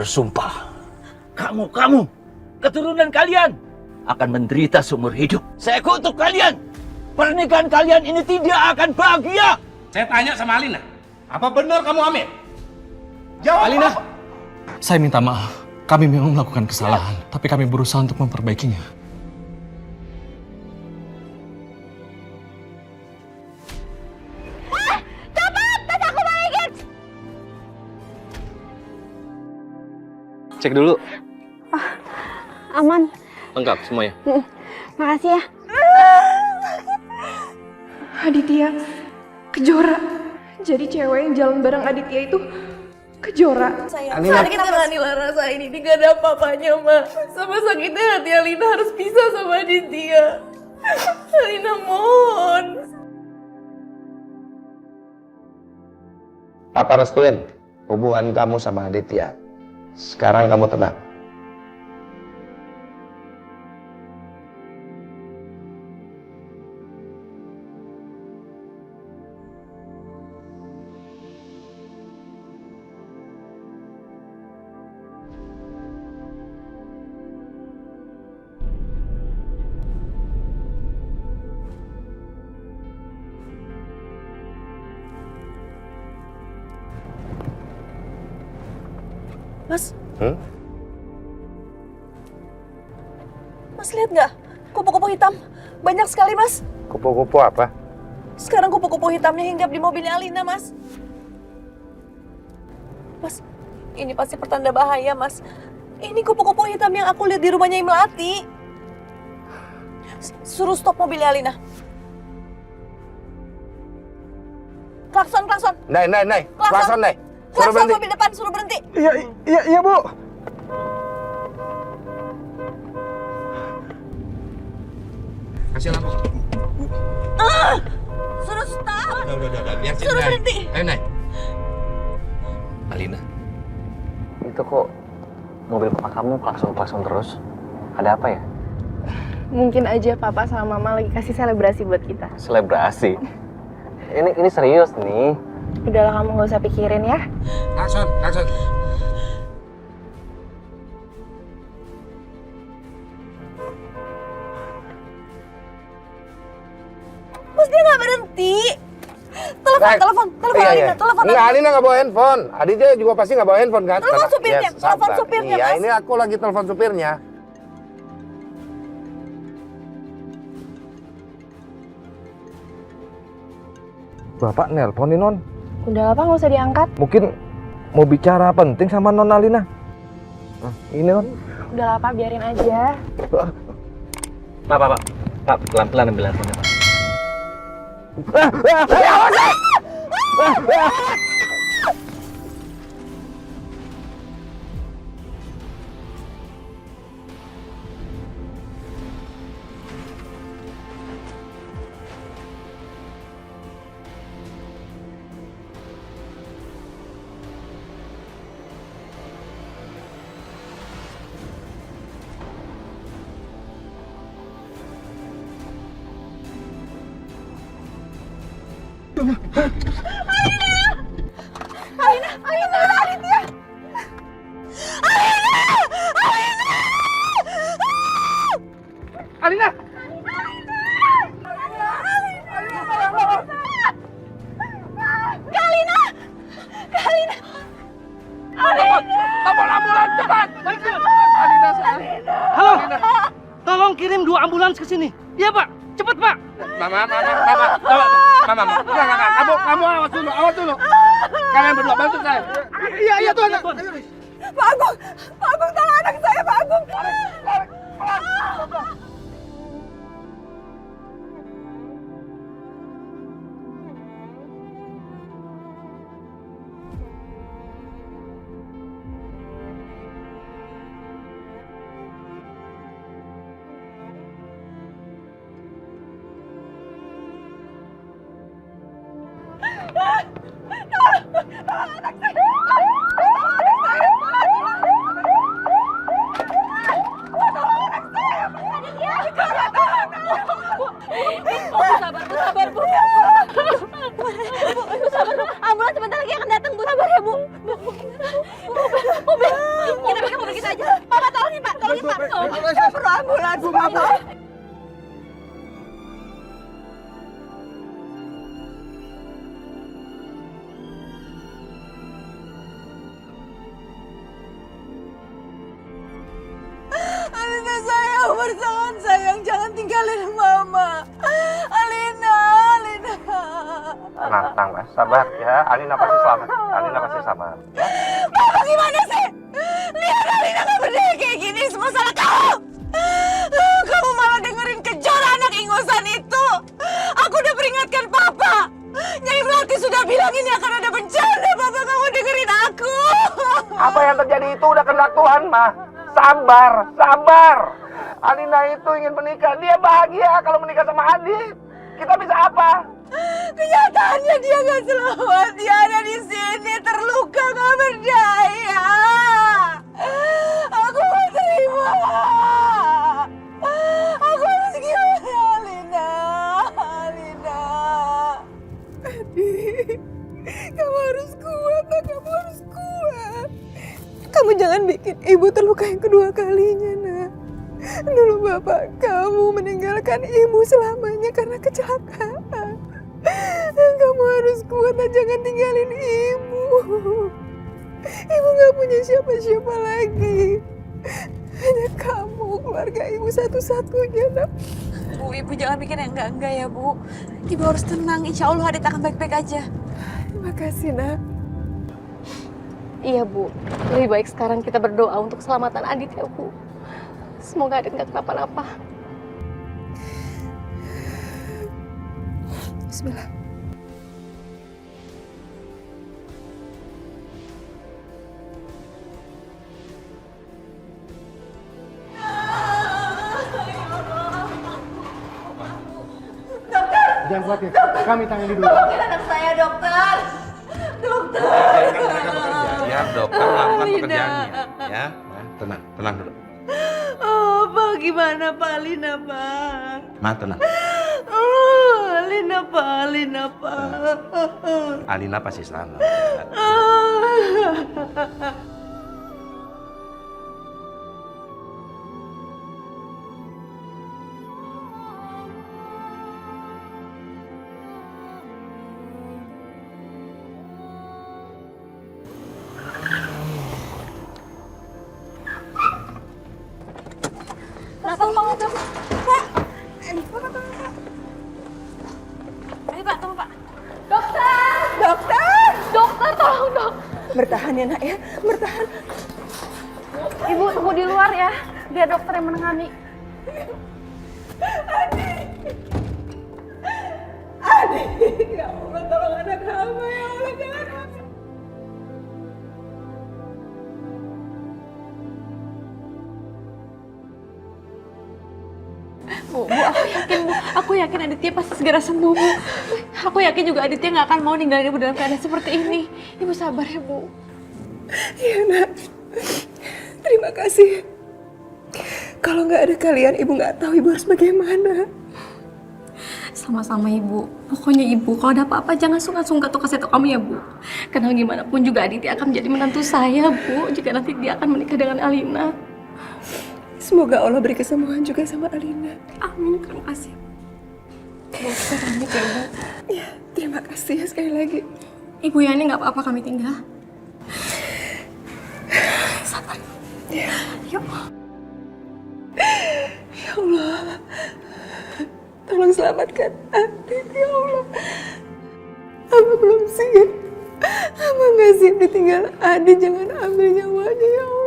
bersumpah, kamu, keturunan kalian akan menderita seumur hidup. Saya kutuk kalian. Pernikahan kalian ini tidak akan bahagia. Saya tanya sama Alina, apa benar kamu hamil? Jawab. Alina. Saya minta maaf. Kami memang melakukan kesalahan, tapi kami berusaha untuk memperbaikinya. Cepat, tas aku balikin! Cek dulu. Aman. Lengkap semuanya. Makasih ya. Aditya, Kejora. Jadi cewek yang jalan bareng Aditya itu Kejora. Sakit Alina rasa ini gak ada apa-apanya, Ma. Sama sakitnya hati Alina harus pisah sama Aditya. Alina mohon. Papa restuin hubungan kamu sama Aditya. Sekarang kamu tenang. Mas? Mas lihat nggak? Kupu-kupu hitam. Banyak sekali, Mas. Kupu-kupu apa? Sekarang kupu-kupu hitamnya hinggap di mobilnya Alina, Mas. Mas, ini pasti pertanda bahaya, Mas. Ini kupu-kupu hitam yang aku lihat di rumahnya Melati. Suruh stop mobilnya Alina. Klakson. Nay. Klakson, Nay. Suruh Klakson berhenti. mobil depan, suruh berhenti. Iya, Bu. Kasih lampu. Suruh stop. Udah, biar Suruh berhenti. Ayo, Nay. Alina. Itu kok mobil papa kamu klakson terus? Ada apa ya? Mungkin aja papa sama mama lagi kasih selebrasi buat kita. Selebrasi? Ini serius nih. Udahlah, kamu gak usah pikirin ya. Klakson. Mas, dia nggak berhenti. Telepon Iya. Alina, telepon Enggak, Alina. Alina nggak bawa handphone. Aditya juga pasti nggak bawa handphone kan? Telepon supirnya, Ya, telepon sabar. supirnya, Iya, Mas. ini aku lagi telepon supirnya. Bapak nelponin Non. Udahlah, Pak, gak usah diangkat. Mungkin mau bicara penting sama Non Alina. Ini Non. Udahlah, Pak, biarin aja. Pak, pelan-pelan ambil handphonenya, Pak. Halo, tolong kirim 2 ambulans ke sini. Iya, Pak. Cepat, Pak. Mama. Enggak. Kamu awas dulu. Kalian berdua bantu saya. Iya, Tuhan. Pak Agung, tolong anak saya, Pak Agung. Sabar, Bu. Ambulans sebentar lagi akan datang, Bu. Sabar ya, Bu. Mobil. Nggak perlu ambulans, Mama. Alina sayang, bersangat sayang, jangan tinggalin Mama. Alina. Tenang, Mas. Sabar ya. Alina pasti selamat. Alina pasti sabar. Ya. Mama gimana sih? Lihat Alina nggak berdaya kayak gini, semua salah kamu. Kamu malah dengerin kejora anak ingusan itu. Aku udah peringatkan Papa. Nyai Melati sudah bilang ini akan ada bencana. Papa, kamu dengerin aku. Apa yang terjadi itu udah kehendak Tuhan, Ma. Sabar. Alina itu ingin menikah. Dia bahagia kalau menikah sama Adit. Kita bisa apa? Kenyataannya dia nggak selamat. Dia ada di sini terluka nggak berdaya. Aku mau terima. Aku harus gimana, Alina? Adik, kamu harus kuat, Nak. Kamu harus kuat. Kamu jangan bikin ibu terluka yang kedua kalinya, Nak. Dulu bapak kamu meninggalkan ibu selamanya karena kecelakaan. Kamu harus kuat, Nak. Jangan tinggalin ibu. Ibu gak punya siapa-siapa lagi. Hanya kamu, keluarga ibu satu-satunya, Nak. Bu, Ibu jangan bikin yang enggak-enggak ya, Bu. Ibu harus tenang, insya Allah Adit akan baik-baik aja. Terima kasih, Nak. Iya, Bu. Lebih baik sekarang kita berdoa untuk keselamatan Adit ya, Bu. Semoga Adit nggak kenapa-napa. Bismillah. Jangan khawatir, kami tangani dulu. Anak saya, dokter. Ya, dokter melakukan pekerjaannya. Ya, tenang dulu. Oh, Pak, gimana Pak Alina, Pak? Ma, tenang. Oh, Alina, Pak. Alina pasti selamat. Dokter, tolong dok. Bertahan ya, Nak ya. Bertahan. Ibu tunggu di luar ya. Biar dokter yang menangani. Adik. Ya Allah, tolong anak hamba ya Allah. Jangan. Bu, aku yakin Aditya pasti segera sembuh, Bu. Aku yakin juga Aditya nggak akan mau ninggalin Ibu dalam keadaan seperti ini. Ibu sabar ya, Bu. Iya, Nak. Terima kasih. Kalau nggak ada kalian, Ibu nggak tahu Ibu harus bagaimana. Sama-sama Ibu. Pokoknya Ibu, kalau ada apa-apa jangan sungkan-sungkan untuk kasih tahu kami ya, Bu. Karena gimana pun juga Aditya akan menjadi menantu saya, Bu. Jika nanti dia akan menikah dengan Alina. Semoga Allah beri kesembuhan juga sama Alina. Amin. Terima kasih. Bu, kita pamit ya, Bu. Ya, terima kasih ya sekali lagi. Ibu Yani nggak apa-apa kami tinggal. Sabar. Yuk. Ya Allah. Tolong selamatkan Adit, ya Allah. Hamba belum siap. Hamba nggak siap ditinggal Adit. Jangan ambil nyawanya, ya Allah.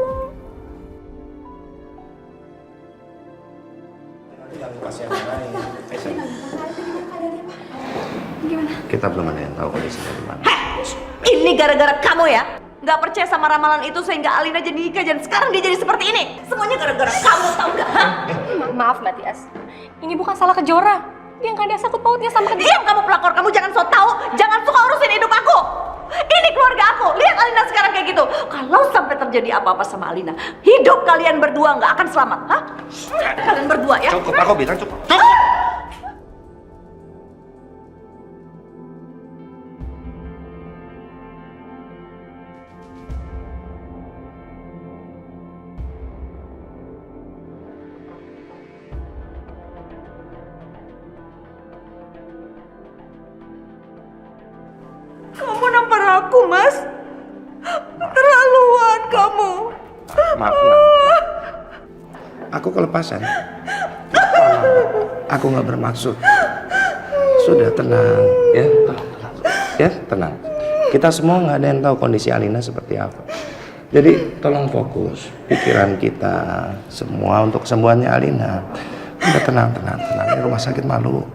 Kita belum ada yang tahu kondisinya gimana. Ini gara-gara kamu ya? Nggak percaya sama ramalan itu sehingga Alina jadi nikah dan sekarang dia jadi seperti ini. Semuanya gara-gara kamu, tau gak? Maaf Mbak Tias. Ini bukan salah Kejora. Dia nggak ada sangkut pautnya sama Kejora. Diam kamu pelakor, kamu jangan so tau. Jangan suka urusin hidup aku. Ini keluarga aku. Lihat Alina sekarang kayak gitu. Kalau sampai terjadi apa-apa sama Alina, hidup kalian berdua nggak akan selamat. Hah? Kalian berdua ya? Cukup, aku bilang cukup. nampar aku, Mas. Terlaluan kamu. Maaf. Aku kelepasan. Aku nggak bermaksud. Sudah tenang, ya. Ya, tenang. Kita semua nggak ada yang tahu kondisi Alina seperti apa. Jadi tolong fokus pikiran kita semua untuk kesembuhannya Alina. Udah tenang. Di rumah sakit malu.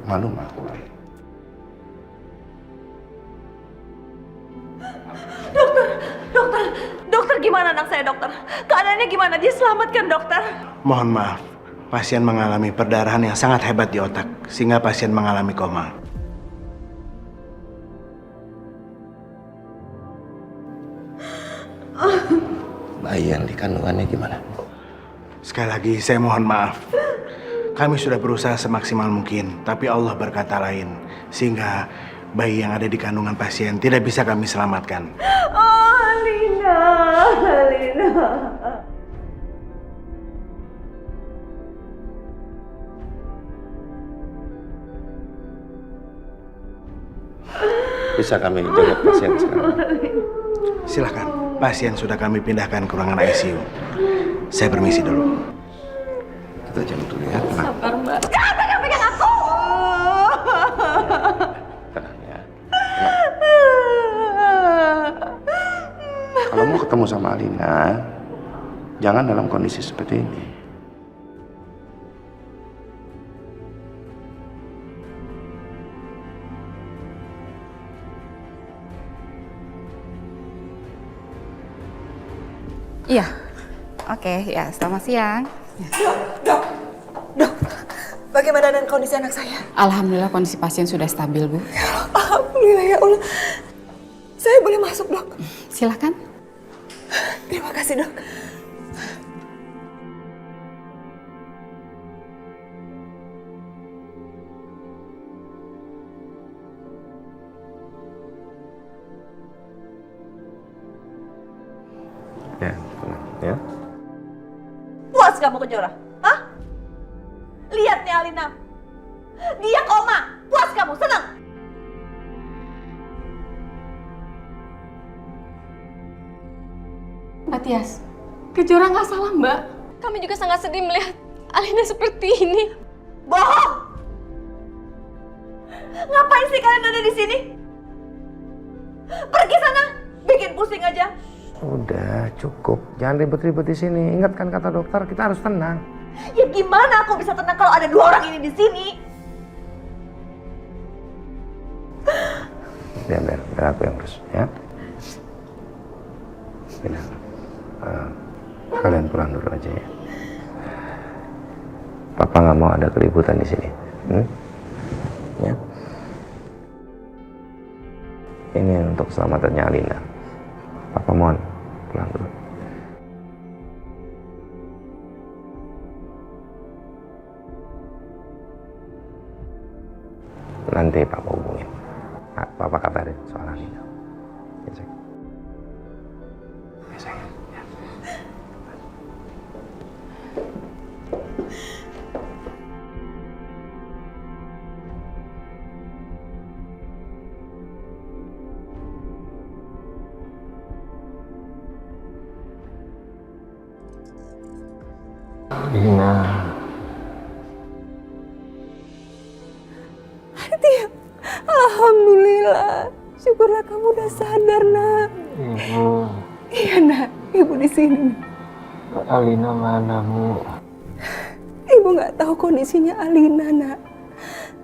Dokter gimana anak saya, dokter? Keadaannya gimana? Dia selamatkan, dokter? Mohon maaf, pasien mengalami perdarahan yang sangat hebat di otak, sehingga pasien mengalami koma. Bayi yang di kandungannya gimana? Sekali lagi, saya mohon maaf. Kami sudah berusaha semaksimal mungkin, tapi Allah berkata lain, sehingga bayi yang ada di kandungan pasien tidak bisa kami selamatkan. Oh, Alina. Bisa kami jenguk pasien sekarang? Silakan, pasien sudah kami pindahkan ke ruangan ICU. Saya permisi dulu. Kita jenguk dulu ya, tenang. Sabar, Mbak. Jangan pegang aku! Tenang ya. Kalau mau ketemu sama Alina, jangan dalam kondisi seperti ini. Iya. Oke, ya selamat siang. Dok, bagaimana dengan kondisi anak saya? Alhamdulillah kondisi pasien sudah stabil, Bu. Alhamdulillah ya Allah. Saya boleh masuk, Dok? Silakan. Terima kasih, Dok. Ya, tenang ya. Puas kamu Kejora? Hah? Lihat nih Alina. Dia koma. Puas kamu? Senang? Mbak Tias, Kejora nggak salah, Mbak. Kami juga sangat sedih melihat Alina seperti ini. Bohong! Ngapain sih kalian ada di sini? Pergi sana, bikin pusing aja. Udah, cukup. Jangan ribet-ribet di sini. Ingat kan kata dokter, kita harus tenang. Ya gimana aku bisa tenang kalau ada dua orang ini di sini? Biar aku yang urus, ya. Bilang, kalian pulang dulu aja ya. Papa nggak mau ada keributan di sini. Ya. Ini untuk keselamatannya Alina. Papa mohon pulang dulu. Nanti Papa hubungin. Papa kabarin soal Alina. Ya, sayang. Ya, sayang. Ya. Alina. Tia, alhamdulillah. Syukurlah kamu udah sadar, Nak. Ibu, Iya, Nak. Ibu di sini. Alina mana, Bu? Ibu nggak tahu kondisinya Alina, Nak.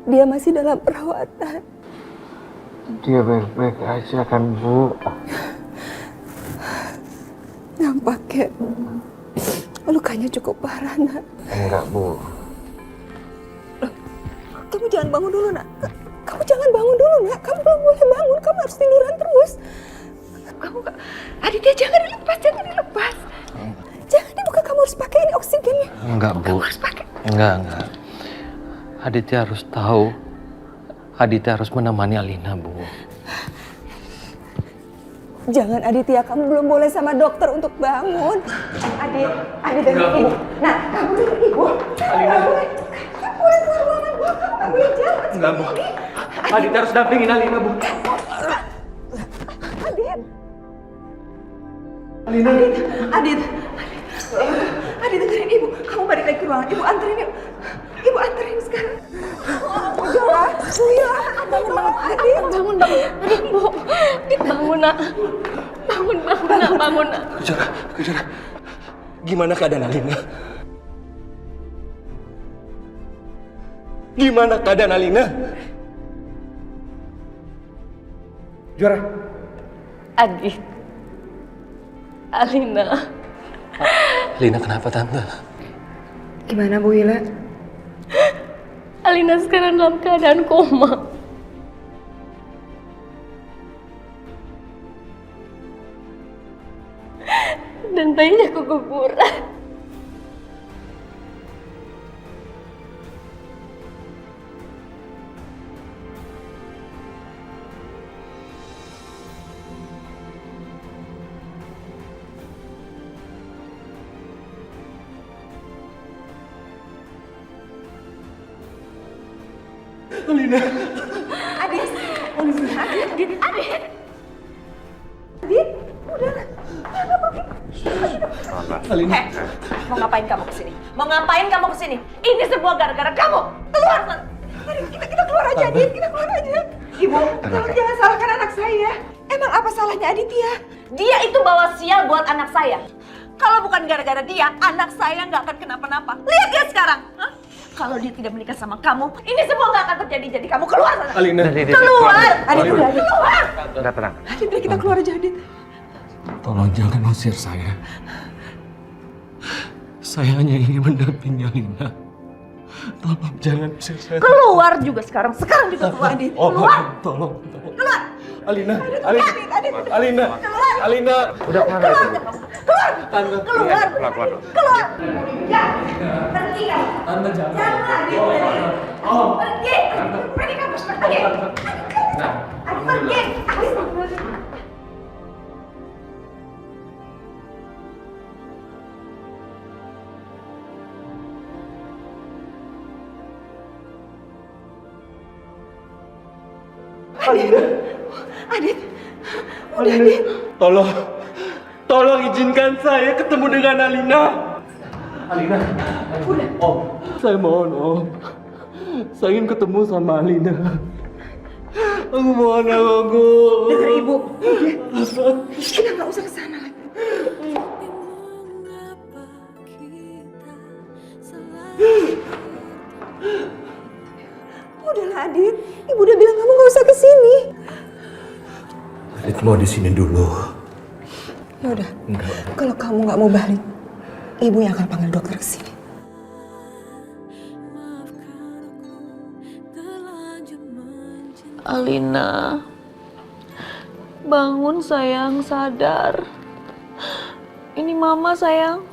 Dia masih dalam perawatan. Dia baik-baik aja kan, Bu? Nampaknya lukanya cukup parah, Nak. Enggak, Bu. Kamu jangan bangun dulu, Nak. Kamu jangan bangun dulu, Nak. Kamu belum boleh bangun. Kamu harus tiduran terus. Kamu gak... Aditya, jangan dilepas. Jangan dibuka. Kamu harus pakai ini oksigennya. Enggak, Bu. Kamu harus pakai. Enggak. Aditya harus tahu. Aditya harus menemani Alina, Bu. Jangan, Aditya. Kamu belum boleh sama dokter untuk bangun. Adit dan Ibu. Nah, kamu dengar Ibu. Alina. Kamu boleh keluar ruangan. Kamu boleh jalan. Enggak, Bu. Aditya harus dampingin Alina, Bu. Adit, dengerin ibu. Kamu balik lagi ke ruangan. Ibu anterin yuk. Ibu anterin sekarang. Jora, bangun. Adit, Bangun, Bu. Adit, bangun, nak. Bangun, nak. Kejora. Gimana keadaan Alina? Gimana keadaan Alina? Juara. Adit. Alina. Alina kenapa tante? gimana Bu Wila? Alina sekarang dalam keadaan koma. Dan bayinya keguguran. Alina. Adit, udah. Alina. Mau ngapain kamu kesini? Ini semua gara-gara kamu. Keluar sana. Mari kita keluar aja, Adit. Kita keluar aja. Ibu, tolong jangan salahkan anak saya. Emang apa salahnya Aditya? Dia itu bawa sial buat anak saya. Kalau bukan gara-gara dia, anak saya nggak akan kenapa-napa. Lihat dia sekarang. Hah? Kalau dia tidak menikah sama kamu, ini semua nggak akan terjadi. Jadi kamu keluar sana. Alina. Keluar. Adit, udah keluar. Udah tenang. Adit, udah kita keluar aja, Adit. Tolong jangan usir saya. Saya hanya ingin mendampingi Alina. Tolong jangan usir saya. Keluar juga sekarang juga keluar, Adit. Keluar. Tolong. Keluar. Alina. Adit. Alina. Keluar. Alina. Udah Keluar. Tante. Keluar. Keluar. Ya. Pergi kamu. Tante jangan. Jangan, Adit. Pergi. Pergi kamu. Pergi. Pergi. Adit. Adit. Tolong izinkan saya ketemu dengan Alina. Alina. Om, saya mohon Om. Saya ingin ketemu sama Alina. Aku mohon aku. Dengar Ibu. Kita nggak usah kesana lagi. Udahlah Adit. Ibu udah bilang kamu nggak usah kesini. Adit mau di sini dulu. Ya udah. Kalau kamu nggak mau balik, Ibu yang akan panggil dokter kesini. Alina, bangun sayang, sadar. Ini Mama sayang.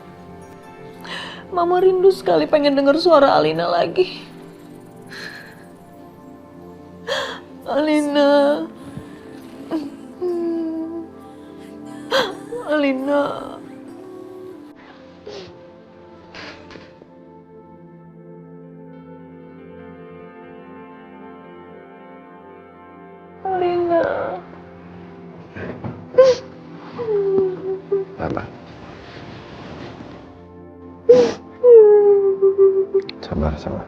Mama rindu sekali pengen dengar suara Alina lagi. Alina. Alina. Alina. Mama. Sabar. Sabar.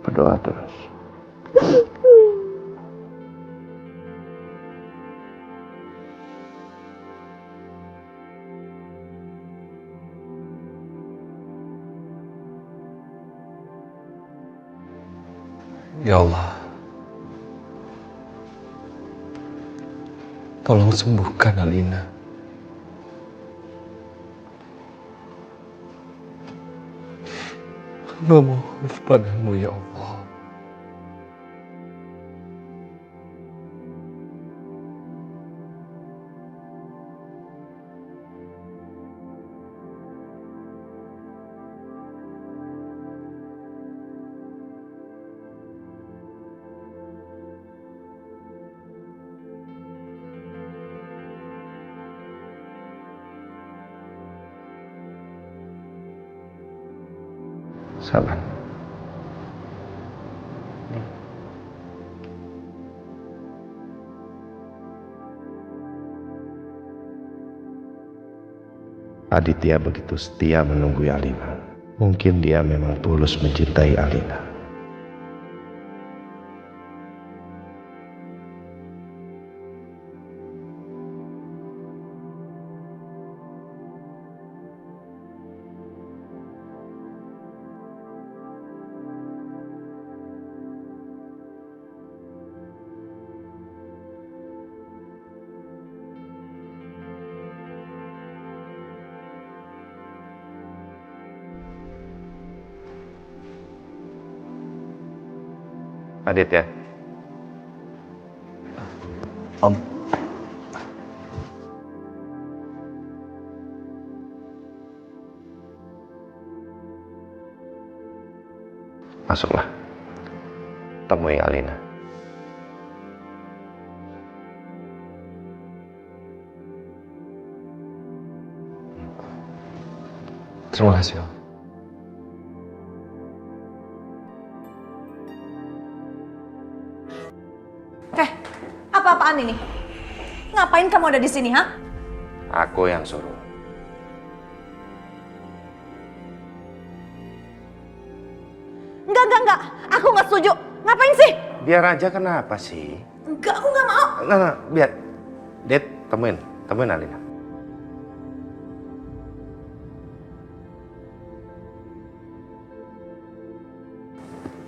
Berdoa terus. Ya Allah, tolong sembuhkan Alina. Hamba mohon padamu ya Allah. Sabar. Aditya begitu setia menunggu Alina. Mungkin dia memang tulus mencintai Alina. Adit ya. Om. Masuklah. Temui Alina. Terima kasih, Om. Apa-apaan ini? Ngapain kamu ada di sini, ha? Aku yang suruh. Enggak. Aku nggak setuju. Ngapain sih? Biar aja, kenapa sih? Enggak, aku nggak mau. Nah, biar. Det, temuin Alina.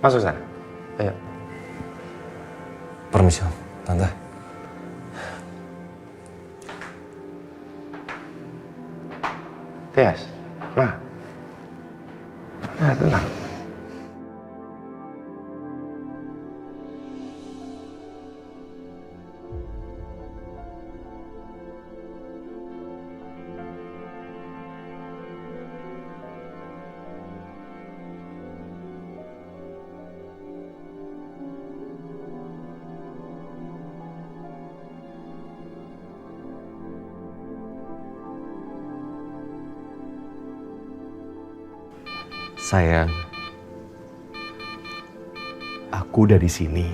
Masuk sana. Ayo. Permisi, Om. Tante. Tias. Nah, tenang. Sayang, aku udah di sini.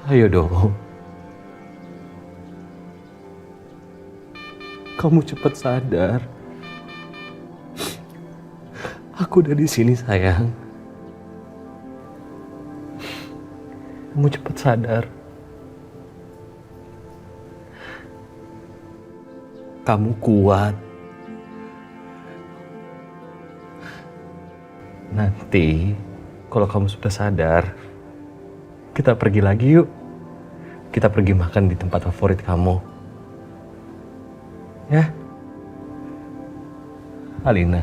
Ayo dong. Kamu cepat sadar. Aku udah di sini, sayang. Kamu cepat sadar. Kamu kuat. Nanti, kalau kamu sudah sadar, kita pergi lagi yuk. Kita pergi makan di tempat favorit kamu. Ya? Alina.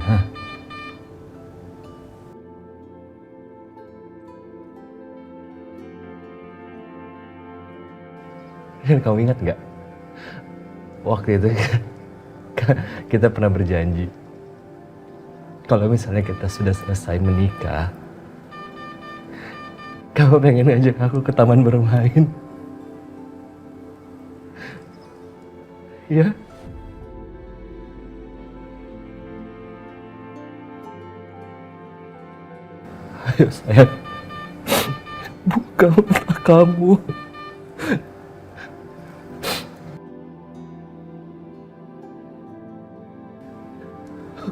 Dan kamu ingat nggak? Waktu itu kita pernah berjanji. Kalau misalnya kita sudah selesai menikah, kamu pengen ngajak aku ke taman bermain. Ya? Ayo sayang, buka mata kamu.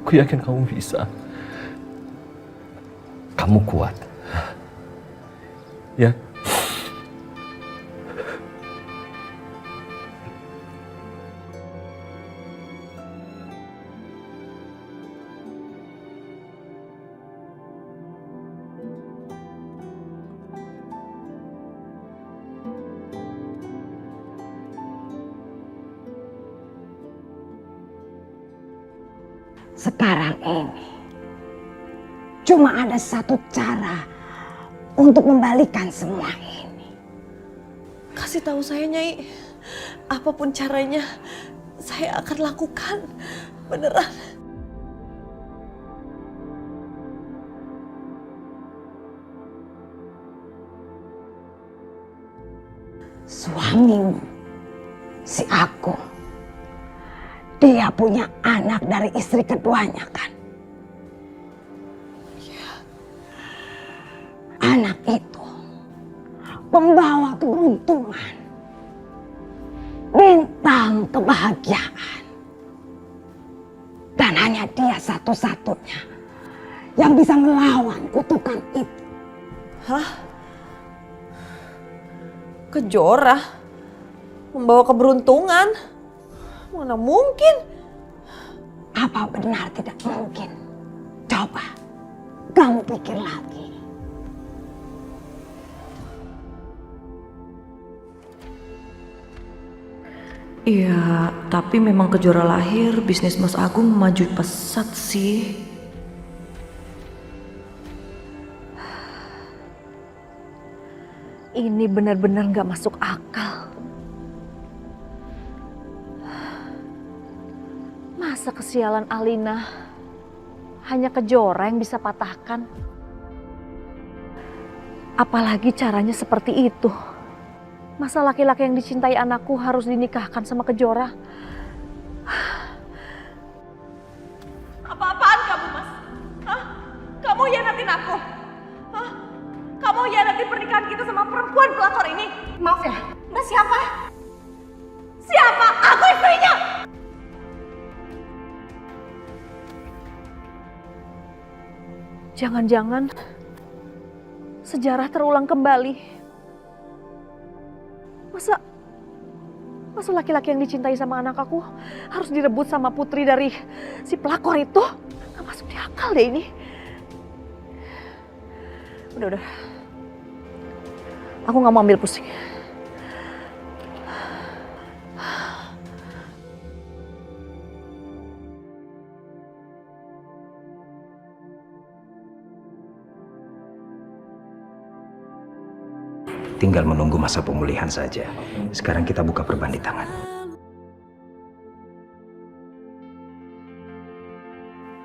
Aku yakin kamu bisa. Kamu kuat. Ya. Sekarang ini cuma ada satu cara untuk membalikan semua ini. Kasih tahu saya, Nyai. Apapun caranya, saya akan lakukan. Beneran. Suamimu, si Agung, dia punya anak dari istri keduanya kan? Iya. Anak itu pembawa keberuntungan, bintang kebahagiaan hanya dia satu-satunya yang bisa melawan kutukan itu. Hah? Kejora? Membawa keberuntungan? Mana mungkin? Apa benar tidak mungkin? Coba kamu pikir lagi. Iya, tapi memang Kejora lahir bisnis Mas Agung maju pesat sih. Ini benar-benar gak masuk akal. Masa kesialan Alina hanya Kejora yang bisa patahkan? Apalagi caranya seperti itu. Masa laki-laki yang dicintai anakku harus dinikahkan sama Kejora? Apa-apaan kamu, Mas? Hah? Kamu hianatin aku? Hah? Kamu hianatin pernikahan kita sama perempuan pelakor ini? Maaf ya, Mbak siapa? Siapa? Aku istrinya! Jangan-jangan sejarah terulang kembali. Masa laki-laki yang dicintai sama anak aku harus direbut sama putri dari si pelakor itu? Gak masuk di akal deh ini. Udah. Aku gak mau ambil pusing. Tinggal menunggu masa pemulihan saja. Sekarang kita buka perbanding tangan.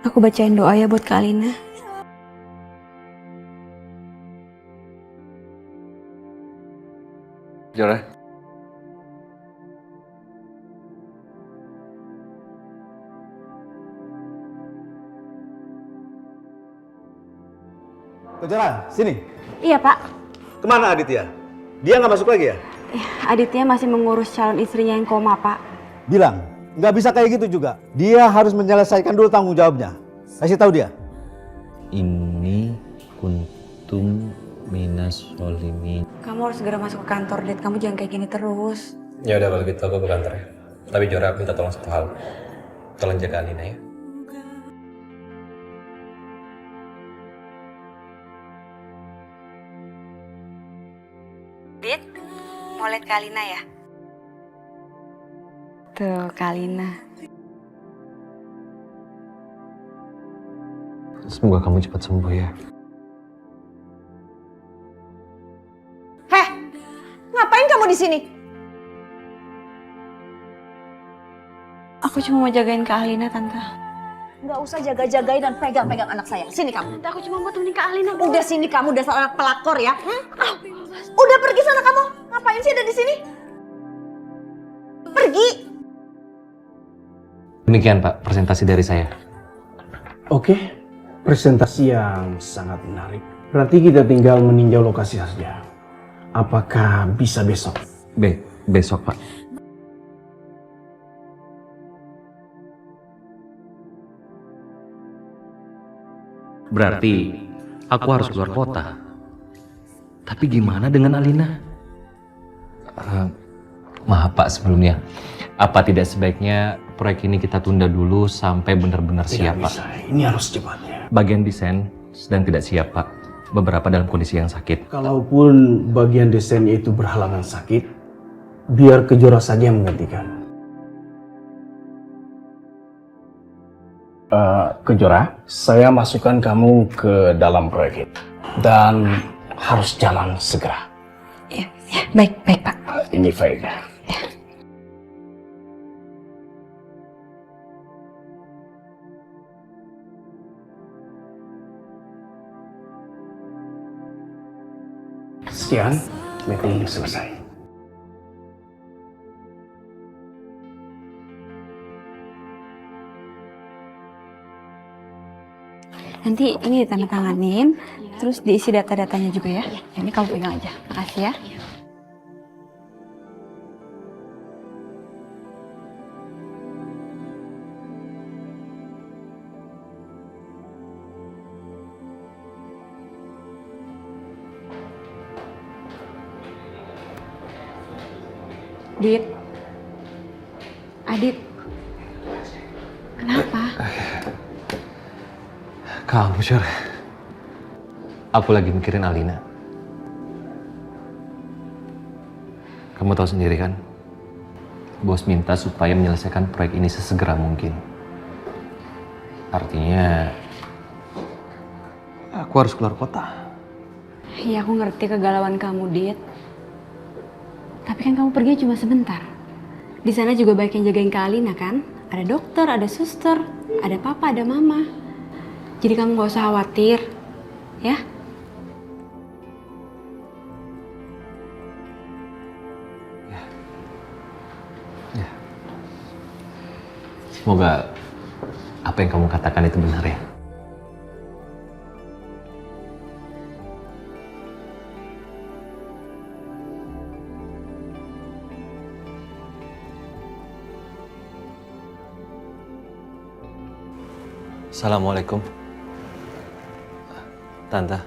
Aku bacain doa ya buat Kak Alina. Jora. Kejora, sini. Iya Pak. Kemana Aditya? Dia nggak masuk lagi ya? Aditya masih mengurus calon istrinya yang koma Pak. Bilang, nggak bisa kayak gitu juga. Dia harus menyelesaikan dulu tanggung jawabnya. Kasih tahu dia. Ini kuntum minas solimin. Kamu harus segera masuk ke kantor, Dit. Kamu jangan kayak gini terus. Ya udah kalau gitu aku ke kantor ya. Tapi Jora minta tolong satu hal. Tolong jaga Alina ya. Dit, mau lihat Kak Alina ya? Tuh, Kak Alina. Semoga kamu cepat sembuh ya. Heh, ngapain kamu di sini? Aku cuma mau jagain Kak Alina, Tante. Nggak usah jaga-jagain dan pegang-pegang anak saya. Sini kamu. Tante, aku cuma mau temenin Kak Alina. Udah sini kamu, dasar anak pelakor ya. Udah pergi sana kamu. Ngapain sih ada di sini? Pergi. Demikian Pak, presentasi dari saya. Oke, presentasi yang sangat menarik. Berarti kita tinggal meninjau lokasi saja. Apakah bisa besok? Besok Pak. Berarti aku harus keluar kota. Tapi gimana dengan Alina? Maaf Pak sebelumnya. Apa tidak sebaiknya proyek ini kita tunda dulu sampai benar-benar siap Pak? Bisa. Ini harus cepatnya. Bagian desain sedang tidak siap Pak. Beberapa dalam kondisi yang sakit. Kalaupun bagian desainnya itu berhalangan sakit, biar Kejora saja yang menggantikan. Kejora, saya masukkan kamu ke dalam proyek itu. Dan harus jalan segera. Ya, baik Pak. Ini faedah. Sekian, meeting selesai. Nanti ini ditandatanganin, terus diisi data-datanya juga ya. Ini kamu pegang aja. Makasih ya. Dit. Adit. Kenapa? Kamu, Syur. Aku lagi mikirin Alina. Kamu tahu sendiri kan? Bos minta supaya menyelesaikan proyek ini sesegera mungkin. Artinya, aku harus keluar kota. Ya aku ngerti kegalauan kamu, Dit. Tapi kan kamu pergi cuma sebentar. Di sana juga banyak yang jagain Kak Alina kan? Ada dokter, ada suster, ada papa, ada mama. Jadi kamu gak usah khawatir, ya? Semoga apa yang kamu katakan itu benar ya. Assalamualaikum. Tante,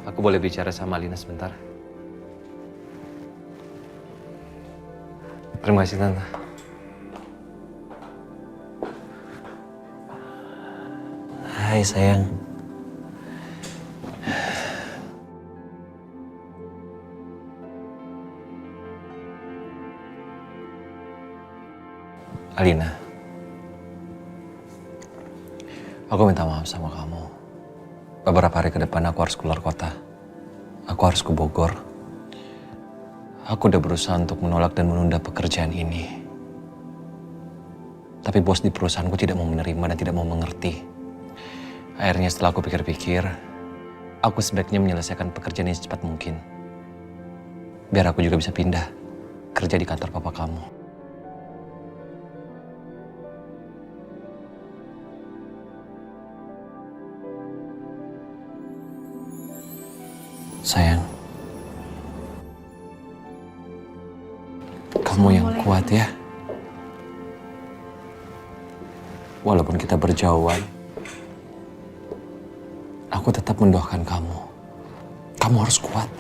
aku boleh bicara sama Alina sebentar? Terima kasih, Tante. Hai sayang. Alina, aku minta maaf sama kamu. Beberapa hari ke depan aku harus keluar kota. Aku harus ke Bogor. Aku udah berusaha untuk menolak dan menunda pekerjaan ini. Tapi bos di perusahaanku tidak mau menerima dan tidak mau mengerti. Akhirnya setelah aku pikir-pikir, aku sebaiknya menyelesaikan pekerjaan ini secepat mungkin. Biar aku juga bisa pindah kerja di kantor papa kamu. Sayang, kamu yang kuat ya. Walaupun kita berjauhan, aku tetap mendoakan kamu. Kamu harus kuat.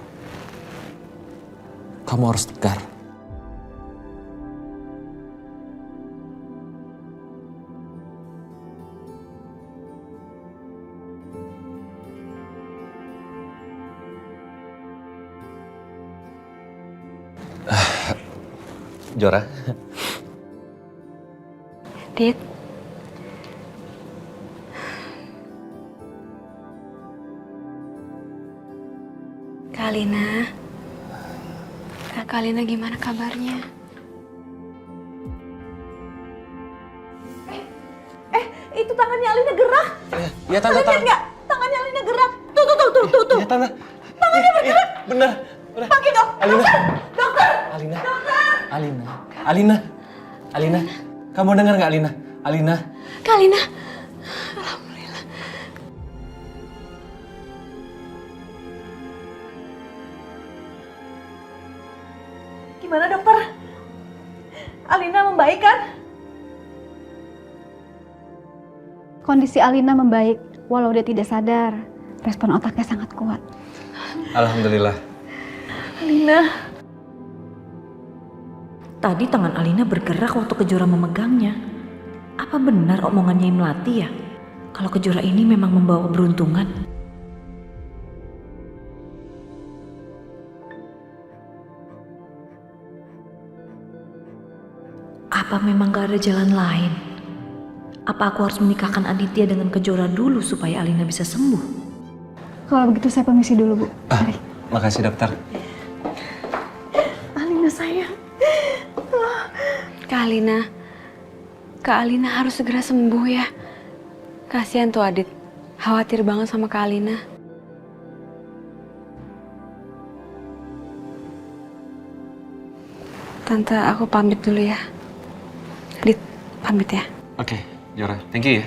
Kamu harus tegar. Jora. Dit. Kak Alina. Kak Alina gimana kabarnya? Itu tangannya Alina gerak. Ya Tante, Lihat nggak? Tangannya Alina gerak. Tuh. Ya Tante. Tangannya bergerak. Bener. Panggil dok. Alina. Dokter. Alina. Alina. Alina. Kamu dengar nggak Alina? Alina. Kak Alina. Gimana dokter? Alina membaik kan? Kondisi Alina membaik, walau dia tidak sadar. Respon otaknya sangat kuat. Alhamdulillah. Alina. Tadi tangan Alina bergerak waktu Kejora memegangnya. Apa benar omongannya Melati ya? Kalau Kejora ini memang membawa keberuntungan. Apa memang gak ada jalan lain? Apa aku harus menikahkan Aditya dengan Kejora dulu supaya Alina bisa sembuh? Kalau begitu saya permisi dulu, Bu. Makasih dokter. Alina sayang. Kak Alina harus segera sembuh ya. Kasihan tuh Adit, khawatir banget sama Kak Alina. Tante, aku pamit dulu ya. Adit, pamit ya. Oke, Jora. Thank you ya.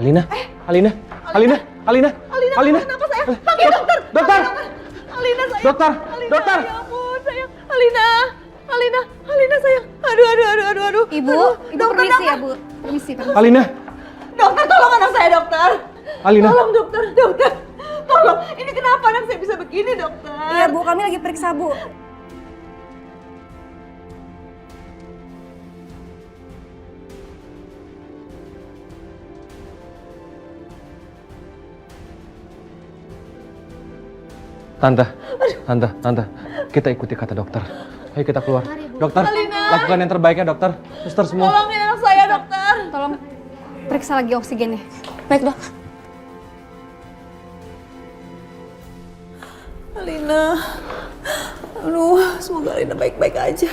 Alina, Alina, Alina, Alina, Alina. Kenapa sayang? Panggil dokter. Dokter. Alina sayang. Dokter, Alina, dokter. Ya ampun sayang. Alina sayang. Aduh. Ibu Dokter, permisi ya, dokter. Bu. Permisi. Alina, Dokter, tolong anak saya, dokter. Alina. Tolong dokter. Tolong. Ini kenapa anak saya bisa begini, dokter? Iya, Bu, kami lagi periksa, Bu. Tante, kita ikuti kata dokter. Ayo kita keluar. Dokter, Alina. lakukan yang terbaik ya dokter. Suster semua. Tolongin anak saya, dokter. Tolong periksa lagi oksigennya. Baik, Dok. Alina. Aduh, semoga Alina baik-baik aja.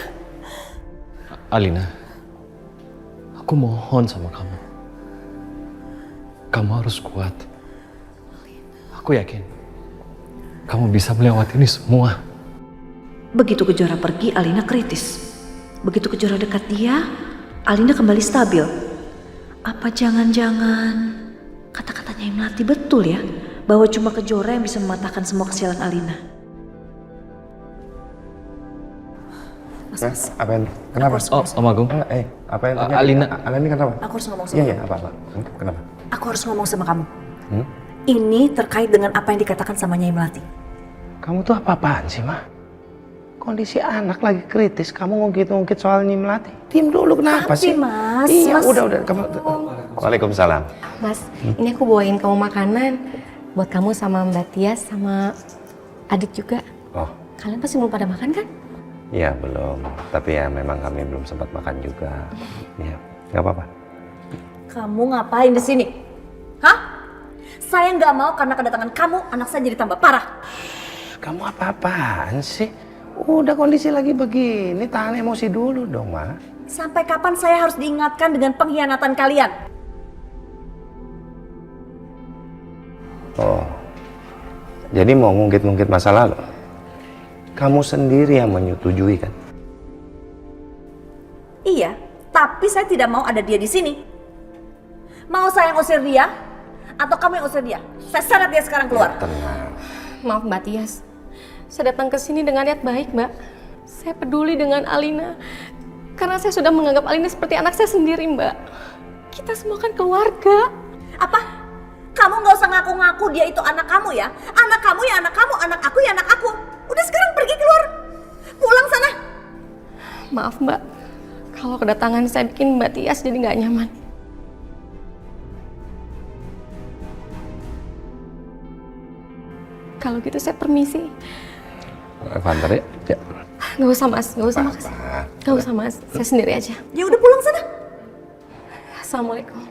Alina, aku mohon sama kamu. Kamu harus kuat. Aku yakin kamu bisa melewati ini semua. Begitu Kejora pergi, Alina kritis. Begitu Kejora dekat dia, Alina kembali stabil. Apa jangan-jangan kata-katanya yang Melati betul ya? Bahwa cuma Kejora yang bisa mematahkan semua kesialan Alina. Mas, apa yang kenapa? Om Agung. Apa yang terjadi? Alina. Alina kenapa? Aku harus ngomong sama Iya, kamu. apa? Kenapa? Aku harus ngomong sama kamu. Ini terkait dengan apa yang dikatakan sama Nyai Melati. Kamu tuh apa-apaan sih, Ma? Kondisi anak lagi kritis, kamu ngungkit-ngungkit soal Nyai Melati. Diam dulu, kenapa Tapi, sih? Mas, Iya, Mas. udah. Kamu... Waalaikumsalam. Mas, ini aku bawain kamu makanan buat kamu sama Mbak Tias sama Adit juga. Oh. Kalian pasti belum pada makan kan? Iya, belum. Tapi ya memang kami belum sempat makan juga. Iya, nggak apa-apa. Kamu ngapain di sini? Hah? Saya nggak mau karena kedatangan kamu, anak saya jadi tambah parah. Kamu apa-apaan sih? Udah kondisi lagi begini, tahan emosi dulu dong, Ma. Sampai kapan saya harus diingatkan dengan pengkhianatan kalian? Oh, jadi mau ngungkit-ngungkit masa lalu? Kamu sendiri yang menyetujui kan? Iya, tapi saya tidak mau ada dia di sini. Mau saya yang usir dia, atau kamu yang usir dia? Saya seret dia sekarang keluar. Tenang. Maaf Mbak Tias, saya datang ke sini dengan niat baik Mbak. Saya peduli dengan Alina, karena saya sudah menganggap Alina seperti anak saya sendiri Mbak. Kita semua kan keluarga. Apa? Kamu nggak usah ngaku-ngaku dia itu anak kamu ya. Anak kamu ya anak kamu, anak aku ya anak aku. Udah sekarang pergi keluar. Pulang sana. Maaf Mbak, kalau kedatangan saya bikin Mbak Tias jadi nggak nyaman. Kalau gitu saya permisi. Antar ya? Ya. Nggak usah Mas, nggak usah makasih. Nggak usah Mas, saya sendiri aja. Ya udah pulang sana. Assalamualaikum.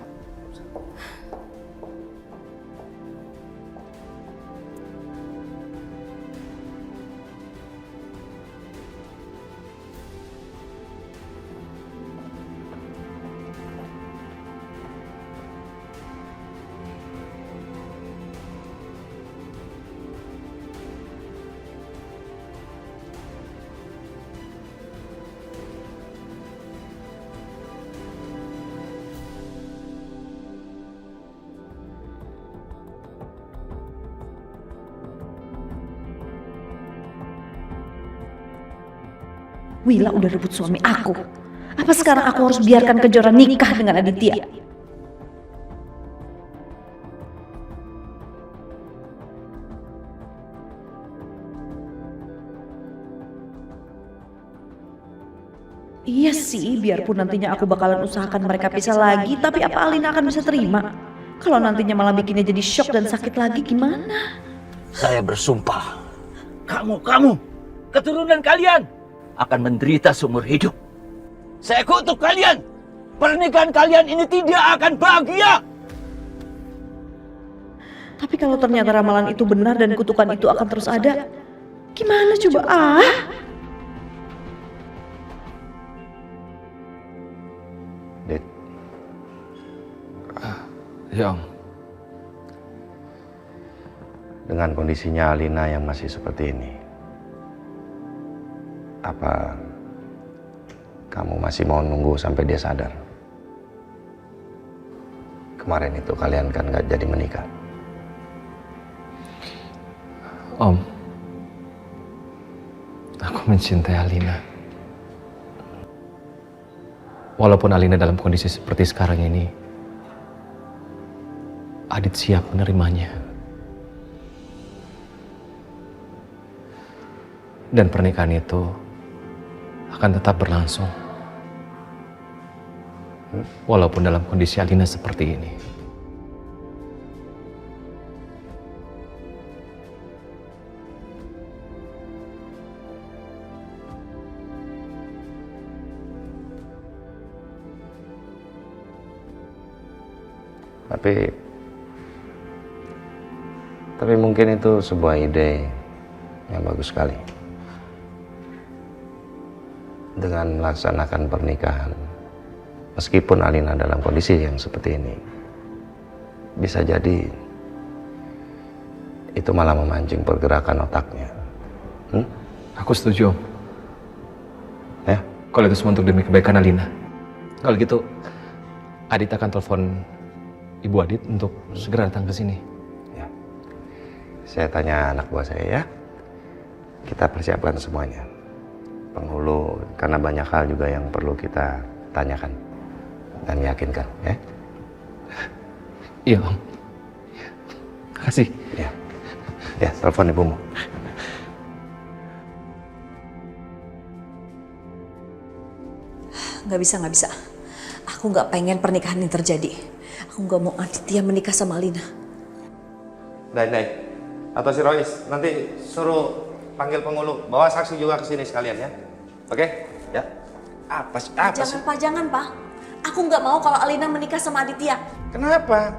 Wila udah rebut suami aku. Apa sekarang aku harus biarkan Kejora nikah dengan Aditya? Iya sih, biarpun nantinya aku bakalan usahakan mereka pisah lagi, tapi apa Alina akan bisa terima? Kalau nantinya malah bikinnya jadi shock dan sakit lagi gimana? Saya bersumpah, kamu, keturunan kalian akan menderita seumur hidup. Saya kutuk kalian. Pernikahan kalian ini tidak akan bahagia. Tapi kalau ternyata ramalan itu benar dan kutukan itu akan terus ada, gimana coba? Dit. Ya Om. Dengan kondisinya Alina yang masih seperti ini, apa kamu masih mau nunggu sampai dia sadar? kemarin itu kalian kan nggak jadi menikah. Om, aku mencintai Alina. Walaupun Alina dalam kondisi seperti sekarang ini, Adit siap menerimanya. Dan pernikahan itu akan tetap berlangsung. Walaupun dalam kondisi Alina seperti ini. Tapi mungkin itu sebuah ide yang bagus sekali. Dengan melaksanakan pernikahan, meskipun Alina dalam kondisi yang seperti ini, bisa jadi itu malah memancing pergerakan otaknya. Aku setuju, Om. Ya? Kalau itu semua untuk demi kebaikan Alina. Kalau gitu, Adit akan telepon Ibu Adit untuk segera datang ke sini. Ya. Saya tanya anak buah saya ya. Kita persiapkan semuanya. Penghulu, karena banyak hal juga yang perlu kita tanyakan dan yakinkan, ya. Iya, Om. Makasih. Ya. Ya, telepon ibumu. Nggak bisa. Aku nggak pengen pernikahan ini terjadi. Aku nggak mau Aditya menikah sama Alina. Dai. Atau si Rois, nanti suruh panggil penghulu. Bawa saksi juga ke sini sekalian ya. Oke? Ya. Apa sih? Jangan, Pak. Aku nggak mau kalau Alina menikah sama Aditya. Kenapa?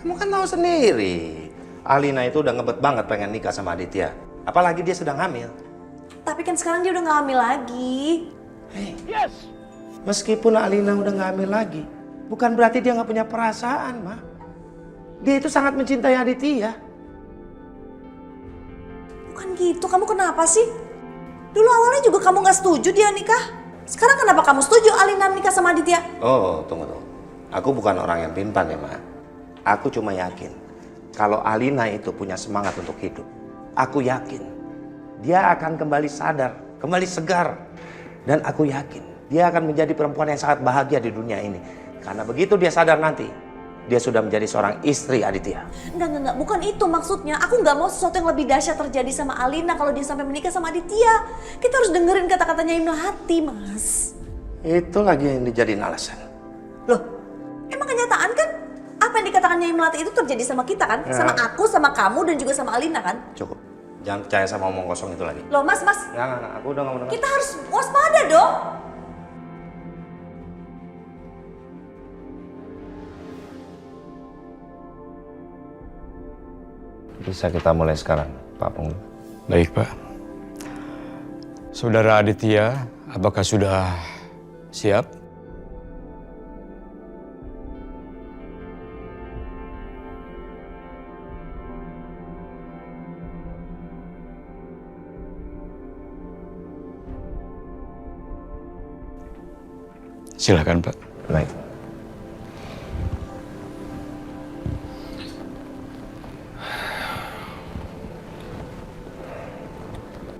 Kamu kan tahu sendiri. Alina itu udah ngebet banget pengen nikah sama Aditya. Apalagi dia sedang hamil. Tapi kan sekarang dia udah nggak hamil lagi. Yes. Meskipun Alina udah nggak hamil lagi, bukan berarti dia nggak punya perasaan, Ma. Dia itu sangat mencintai Aditya. Bukan gitu, kamu kenapa sih? Dulu awalnya juga kamu nggak setuju dia nikah. Sekarang kenapa kamu setuju Alina menikah sama Aditya? Oh, tunggu. Aku bukan orang yang pimpan ya, Ma. Aku cuma yakin kalau Alina itu punya semangat untuk hidup. Aku yakin dia akan kembali sadar, kembali segar. Dan aku yakin dia akan menjadi perempuan yang sangat bahagia di dunia ini. Karena begitu dia sadar nanti, dia sudah menjadi seorang istri Aditya. Enggak, bukan itu maksudnya. Aku nggak mau sesuatu yang lebih dahsyat terjadi sama Alina kalau dia sampai menikah sama Aditya. Kita harus dengerin kata-katanya Im Melati, Mas. Itu lagi yang dijadiin alasan. Loh, emang kenyataan kan? Apa yang dikatakannya Im Melati itu terjadi sama kita kan? Ya. Sama aku, sama kamu, dan juga sama Alina kan? Cukup. Jangan percaya sama omong kosong itu lagi. Loh, Mas. Nggak. Aku udah ngomong. Kita harus waspada dong. Bisa kita mulai sekarang, Pak Penghulu. Baik, Pak. Saudara Aditya, apakah sudah siap? Silakan, Pak. Baik.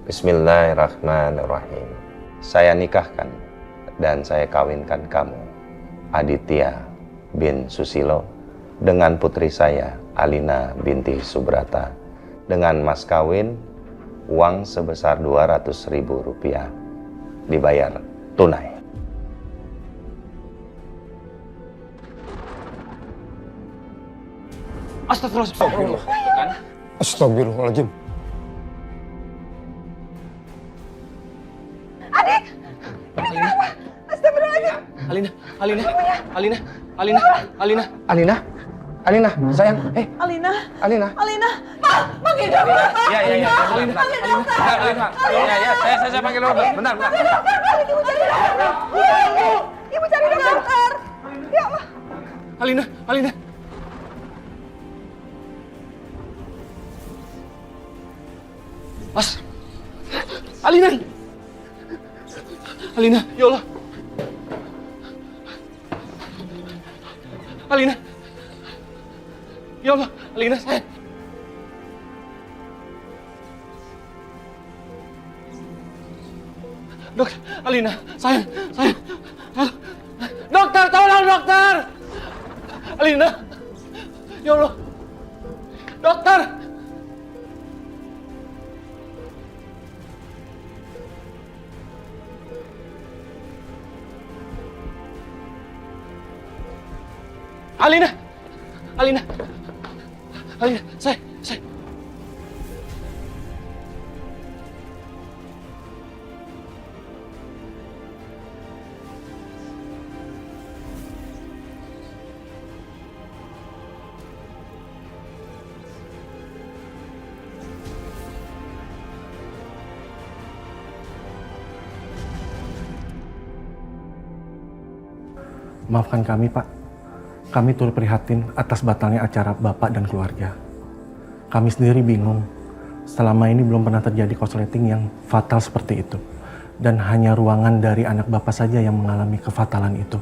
Bismillahirrahmanirrahim. Saya nikahkan dan saya kawinkan kamu, Aditya bin Susilo, dengan putri saya, Alina binti Subrata, dengan mas kawin uang sebesar Rp200.000, dibayar tunai. Astagfirullahaladzim. Astagfirullahaladzim. Adik! Astagfirullahaladzim. Alina, sayang. Alina. Alina. Panggil dokter. Iya. Panggil dokter. Ya, saya panggil dokter. Bentar. Ibu cari dokter. Ya Allah. Alina. Mas. Alina, ya Allah. Ya Allah, Alina sayang. Dokter, Alina, sayang. Dokter, tolong dokter! Alina, ya Allah, dokter! Alina, saya. Maafkan kami, Pak. Kami turut prihatin atas batalnya acara Bapak dan keluarga. Kami sendiri bingung. Selama ini belum pernah terjadi konsleting yang fatal seperti itu. Dan hanya ruangan dari anak Bapak saja yang mengalami kefatalan itu.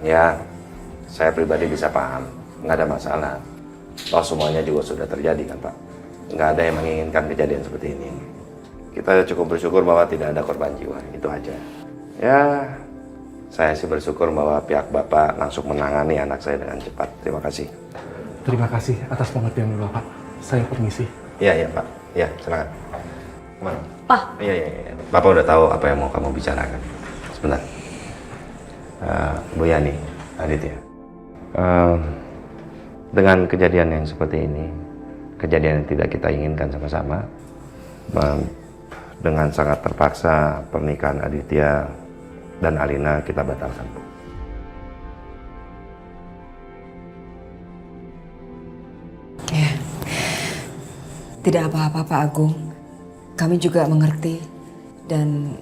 Ya, saya pribadi bisa paham. Nggak ada masalah. Toh semuanya juga sudah terjadi kan, Pak. Nggak ada yang menginginkan kejadian seperti ini. Kita cukup bersyukur bahwa tidak ada korban jiwa, itu aja. Ya, saya sih bersyukur bahwa pihak Bapak langsung menangani anak saya dengan cepat. Terima kasih. Terima kasih atas pengertian Bapak. Saya permisi. Iya, Pak. Iya, silakan. Kemana? Pak. Iya. Bapak udah tahu apa yang mau kamu bicarakan. Sebentar. Bu Yani, Aditya. Dengan kejadian yang seperti ini, kejadian yang tidak kita inginkan sama-sama, dengan sangat terpaksa pernikahan Aditya dan Alina kita batalkan, Bu. Ya, tidak apa-apa Pak Agung. Kami juga mengerti dan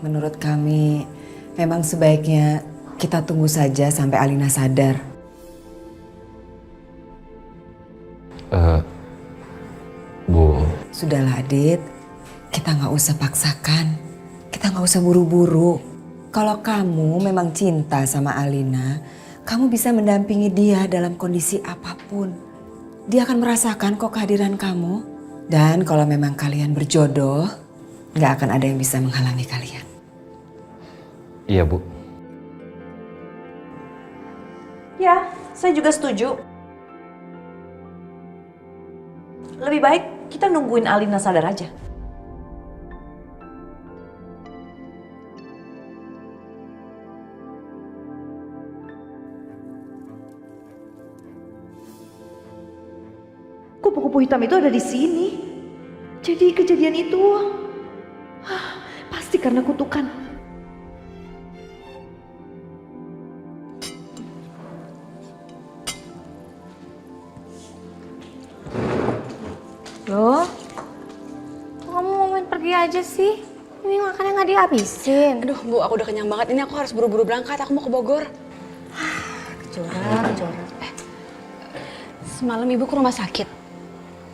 menurut kami memang sebaiknya kita tunggu saja sampai Alina sadar. Bu. Sudahlah Adit, kita nggak usah paksakan, kita nggak usah buru-buru. Kalau kamu memang cinta sama Alina, kamu bisa mendampingi dia dalam kondisi apapun. Dia akan merasakan kok kehadiran kamu. Dan kalau memang kalian berjodoh, nggak akan ada yang bisa menghalangi kalian. Iya, Bu. Ya, saya juga setuju. Lebih baik kita nungguin Alina sadar aja. Kupu-kupu hitam itu ada di sini. Jadi kejadian itu pasti karena kutukan. Loh, kok kamu mau main pergi aja sih? Ini makannya nggak dihabisin. Aduh Bu, aku udah kenyang banget. Ini aku harus buru-buru berangkat, aku mau ke Bogor. Kecorak. Semalam Ibu ke rumah sakit?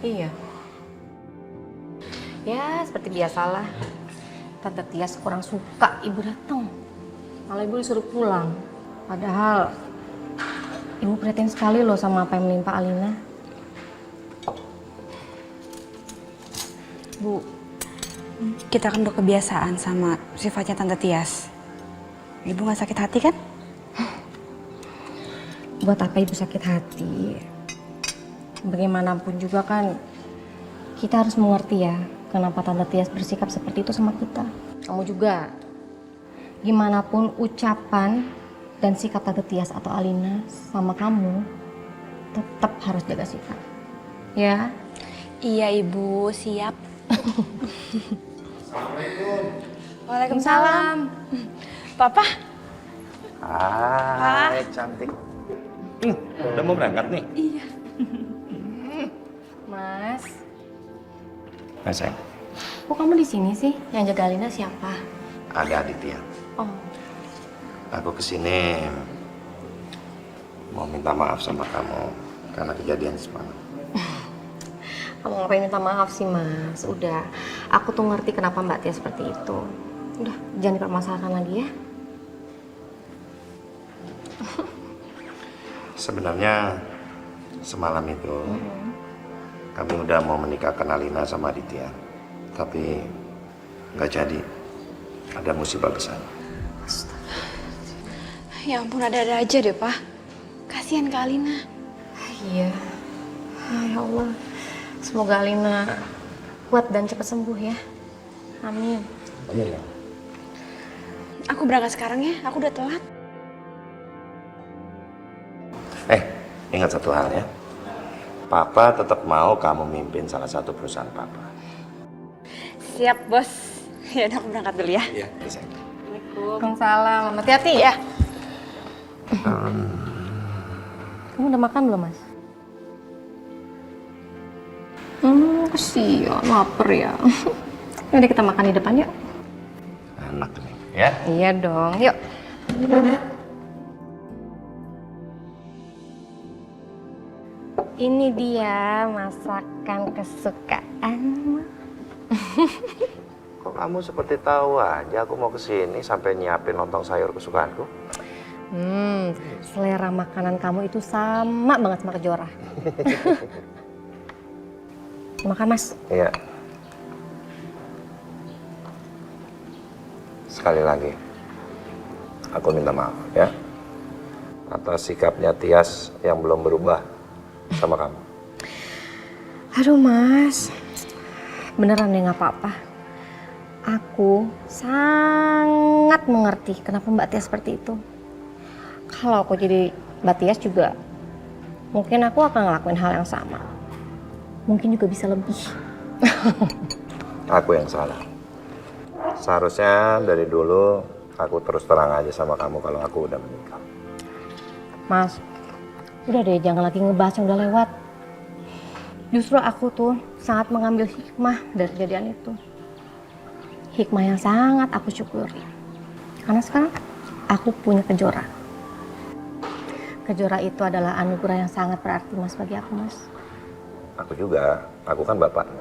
Iya. Ya, seperti biasalah. Tante Tias kurang suka Ibu datang. Malah Ibu disuruh pulang. Padahal Ibu prihatin sekali loh sama apa yang menimpa Alina. Bu, kita kan udah kebiasaan sama sifatnya Tante Tias. Ibu gak sakit hati kan? Buat apa Ibu sakit hati? Bagaimanapun juga kan kita harus mengerti ya kenapa Tante Tias bersikap seperti itu sama kita. Kamu juga. Gimana pun ucapan dan sikap Tante Tias atau Alina sama kamu tetap harus jaga sikap. Ya? Iya Ibu, siap. Assalamualaikum. Waalaikumsalam. Papa? Hai, cantik. Udah mau berangkat nih? Iya. Mas. Nah, sayang. Kok kamu di sini sih? Yang jaga Alina siapa? Ada Aditya. Oh. Aku kesini mau minta maaf sama kamu karena kejadian semalam. Kamu ngapain minta maaf sih Mas? Udah, aku tuh ngerti kenapa Mbak Tia seperti itu. Udah, jangan dipermasalahkan lagi ya. Sebenarnya semalam itu kami udah mau menikahkan Alina sama Aditya, tapi nggak jadi. Ada musibah besar. Ya ampun, ada-ada aja deh, Pak. Kasihan Kak Alina. Iya. Ya Allah. Semoga Alina kuat dan cepat sembuh ya. Amin. Amin ya. Aku berangkat sekarang ya, aku udah telat. Ingat satu hal ya. Papa tetap mau kamu mimpin salah satu perusahaan Papa. Siap, Bos. Ya udah, aku berangkat dulu ya. Iya, bisa. Waalaikumsalam. Hati-hati ya. Kamu udah makan belum, Mas? Kasihan, lapar ya. Yaudah kita makan di depan yuk. Enak nih, ya? Iya dong, yuk. Ini dia masakan kesukaan. Kok kamu seperti tahu aja aku mau kesini sampai nyiapin lontong sayur kesukaanku? Selera makanan kamu itu sama banget sama Kejora. Makan, Mas. Iya. Sekali lagi, aku minta maaf ya atas sikapnya Tias yang belum berubah sama kamu. Aduh, Mas. Beneran deh nggak apa-apa. Aku sangat mengerti kenapa Mbak Tias seperti itu. Kalau aku jadi Mbak Tias juga, mungkin aku akan ngelakuin hal yang sama. Mungkin juga bisa lebih. Aku yang salah. Seharusnya dari dulu aku terus terang aja sama kamu kalau aku udah menikah. Mas, udah deh jangan lagi ngebahas yang udah lewat. Justru aku tuh sangat mengambil hikmah dari kejadian itu. Hikmah yang sangat aku syukuri. Karena sekarang aku punya Kejora. Kejora itu adalah anugerah yang sangat berarti, Mas, bagi aku, Mas. Aku juga, aku kan bapakmu.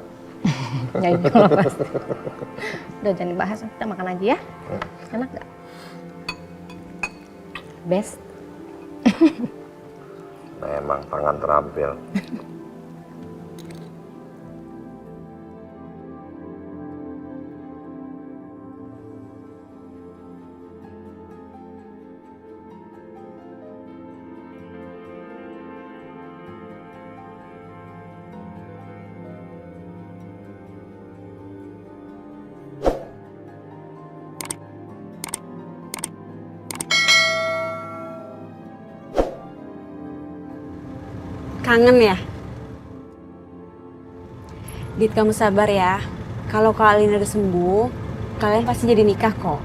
Ya itu loh, Mas. Udah jangan dibahas, kita makan aja ya. Enak gak? Best. Memang tangan terampil. Kangen ya? Dit, kamu sabar ya. Kalau Kak Alina udah sembuh, kalian pasti jadi nikah kok.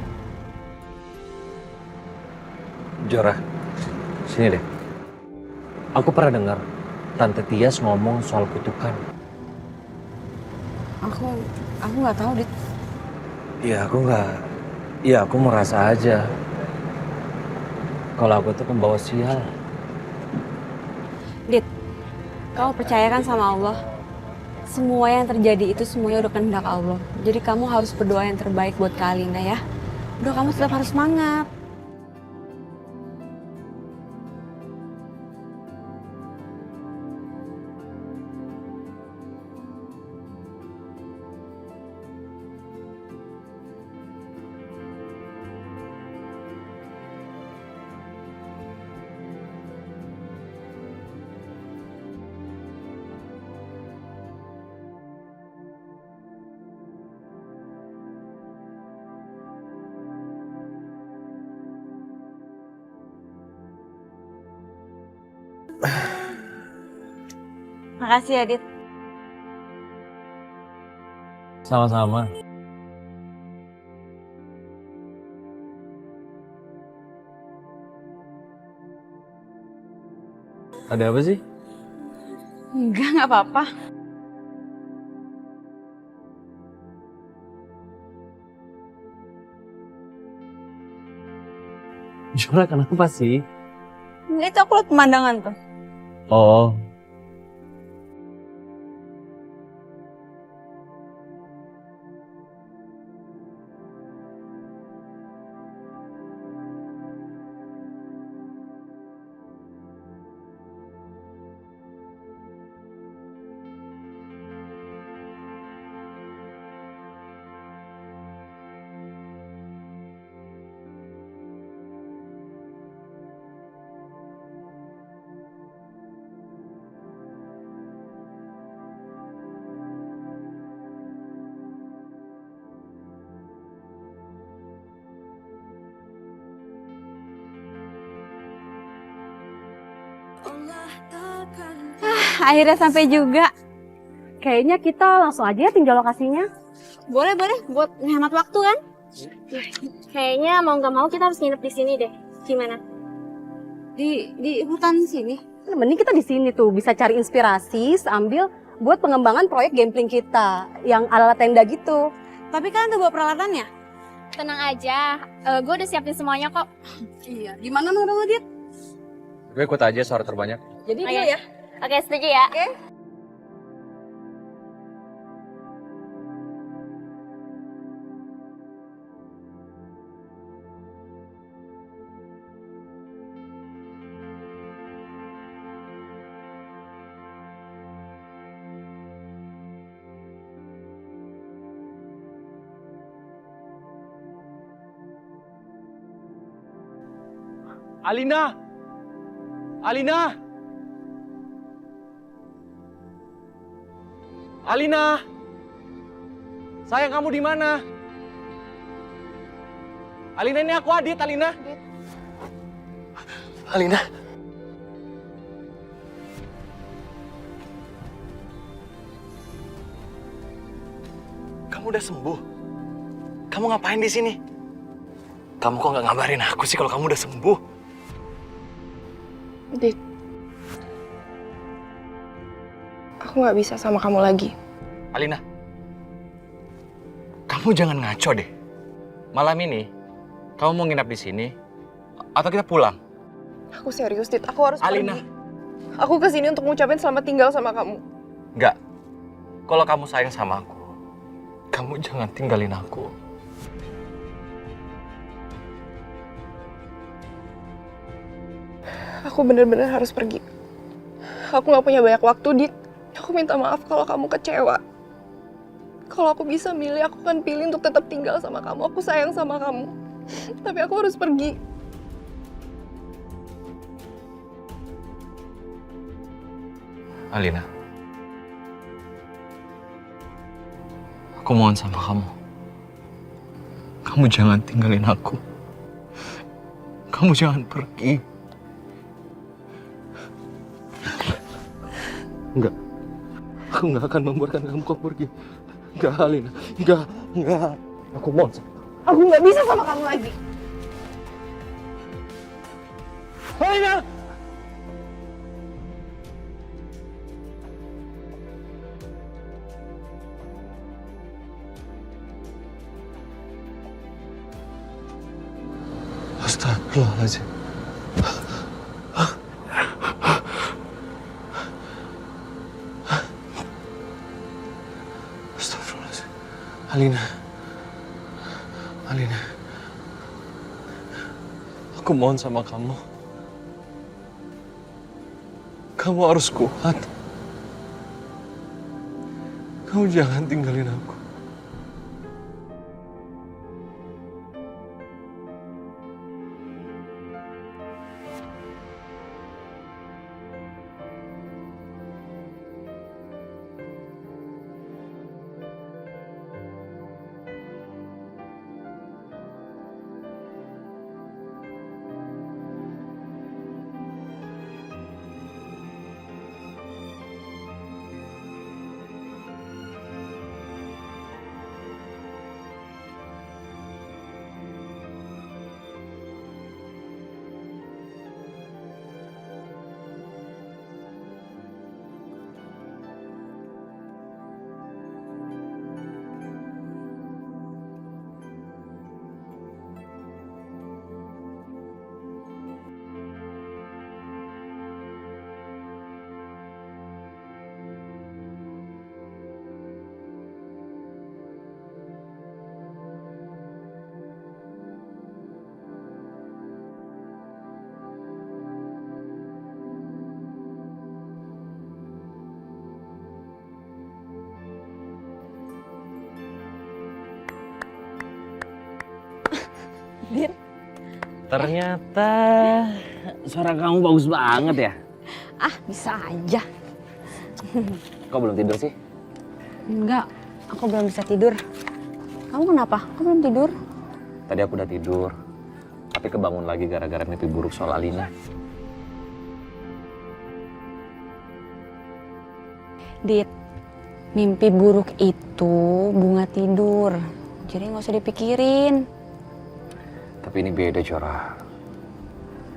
Jora, sini deh. Aku pernah dengar Tante Tias ngomong soal kutukan. Aku nggak tahu, Dit. Iya, aku merasa aja kalau aku tuh pembawa sial. Dit, kamu percaya kan sama Allah? Semua yang terjadi itu semuanya udah kehendak Allah. Jadi kamu harus berdoa yang terbaik buat Kak Alina ya. Udah, kamu tetap harus semangat. Makasih ya, Dit. Sama-sama. Ada apa sih? Enggak, nggak apa-apa. Jora, kenapa sih? Itu aku lihat pemandangan tuh. Oh. Akhirnya sampai juga. Kayaknya kita langsung aja tinggal lokasinya. Boleh, buat menghemat waktu kan? Kayaknya mau nggak mau kita harus nginep di sini deh. Gimana? Di hutan sini? Mending kita di sini tuh bisa cari inspirasi sambil buat pengembangan proyek gambling kita yang ala tenda gitu. Tapi kan udah bawa peralatannya? Tenang aja, gue udah siapin semuanya kok. Iya, gimana menurut lo, Dit? Gue ikut aja suara terbanyak. Jadi Oke. dia ya? Oke, setuju ya? Oke. Alina! Alina! Alina! Sayang, kamu di mana? Alina, ini aku Adit, Alina. Alina. Kamu udah sembuh? Kamu ngapain di sini? Kamu kok nggak ngabarin aku sih kalau kamu udah sembuh? Dit, aku nggak bisa sama kamu lagi. Alina, kamu jangan ngaco deh. Malam ini, kamu mau nginap di sini atau kita pulang? Aku serius, Dit. Aku harus Alina. pergi. Aku kesini untuk ngucapin selamat tinggal sama kamu. Enggak. Kalau kamu sayang sama aku, kamu jangan tinggalin aku. Aku bener-bener harus pergi. Aku nggak punya banyak waktu, Dit. Aku minta maaf kalau kamu kecewa. Kalau aku bisa milih, aku akan pilih untuk tetap tinggal sama kamu. Aku sayang sama kamu. Tapi aku harus pergi. Alina, aku mohon sama kamu. Kamu jangan tinggalin aku. Kamu jangan pergi. Enggak. Aku nggak akan membiarkan kamu pergi. Enggak, Alina. Enggak. Aku mohon. Aku nggak bisa sama kamu lagi. Alina! Astagfirullahaladzim. Astagfirullahaladzim. Alina. Aku mohon sama kamu. Kamu harus kuat. Kamu jangan tinggalin aku. Dit, ternyata suara kamu bagus banget ya. Ah, bisa aja. Kok belum tidur sih? Enggak, aku belum bisa tidur. Kamu kenapa? Kamu belum tidur? Tadi aku udah tidur, tapi kebangun lagi gara-gara mimpi buruk soal Alina. Dit, mimpi buruk itu bunga tidur. Jadi nggak usah dipikirin. Tapi ini beda, Jora.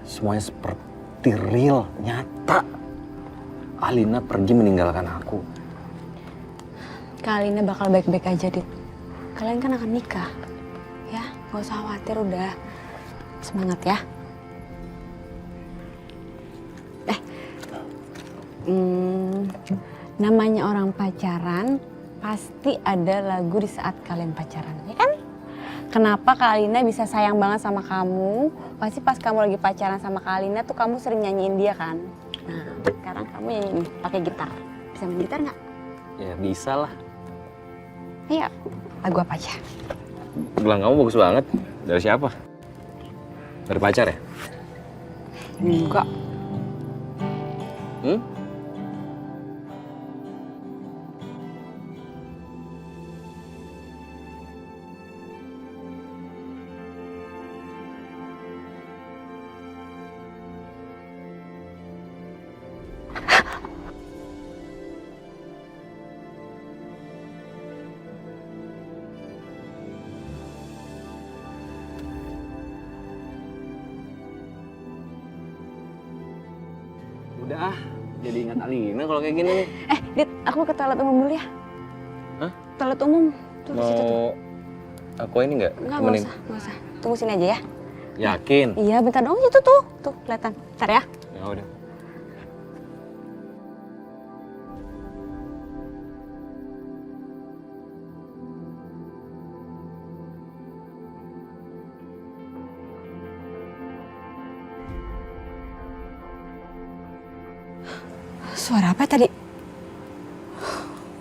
Semuanya seperti real, nyata. Alina pergi meninggalkan aku. Kak Alina bakal baik-baik aja, Dit. Kalian kan akan nikah. Ya, nggak usah khawatir, udah. Semangat ya. Namanya orang pacaran, pasti ada lagu di saat kalian pacaran, ya kan? Kenapa Kak Alina bisa sayang banget sama kamu? Pasti pas kamu lagi pacaran sama Kak Alina tuh kamu sering nyanyiin dia kan? Nah, sekarang kamu nyanyiin pakai gitar. Bisa main gitar nggak? Ya bisa lah. Iya, lagu apa aja? Gelang kamu bagus banget. Dari siapa? Dari pacar ya? Enggak. Udah, jadi ingat Alina kalau kayak gini nih. Dit, aku ke toilet umum dulu ya. Hah? Toilet umum. Tuh, di situ tuh. Mau aku ini nggak? Enggak, nggak usah. Tunggu sini aja ya. Yakin? Iya, bentar dong. Itu tuh. Tuh, kelihatan. Bentar ya. Ya udah. Suara apa tadi?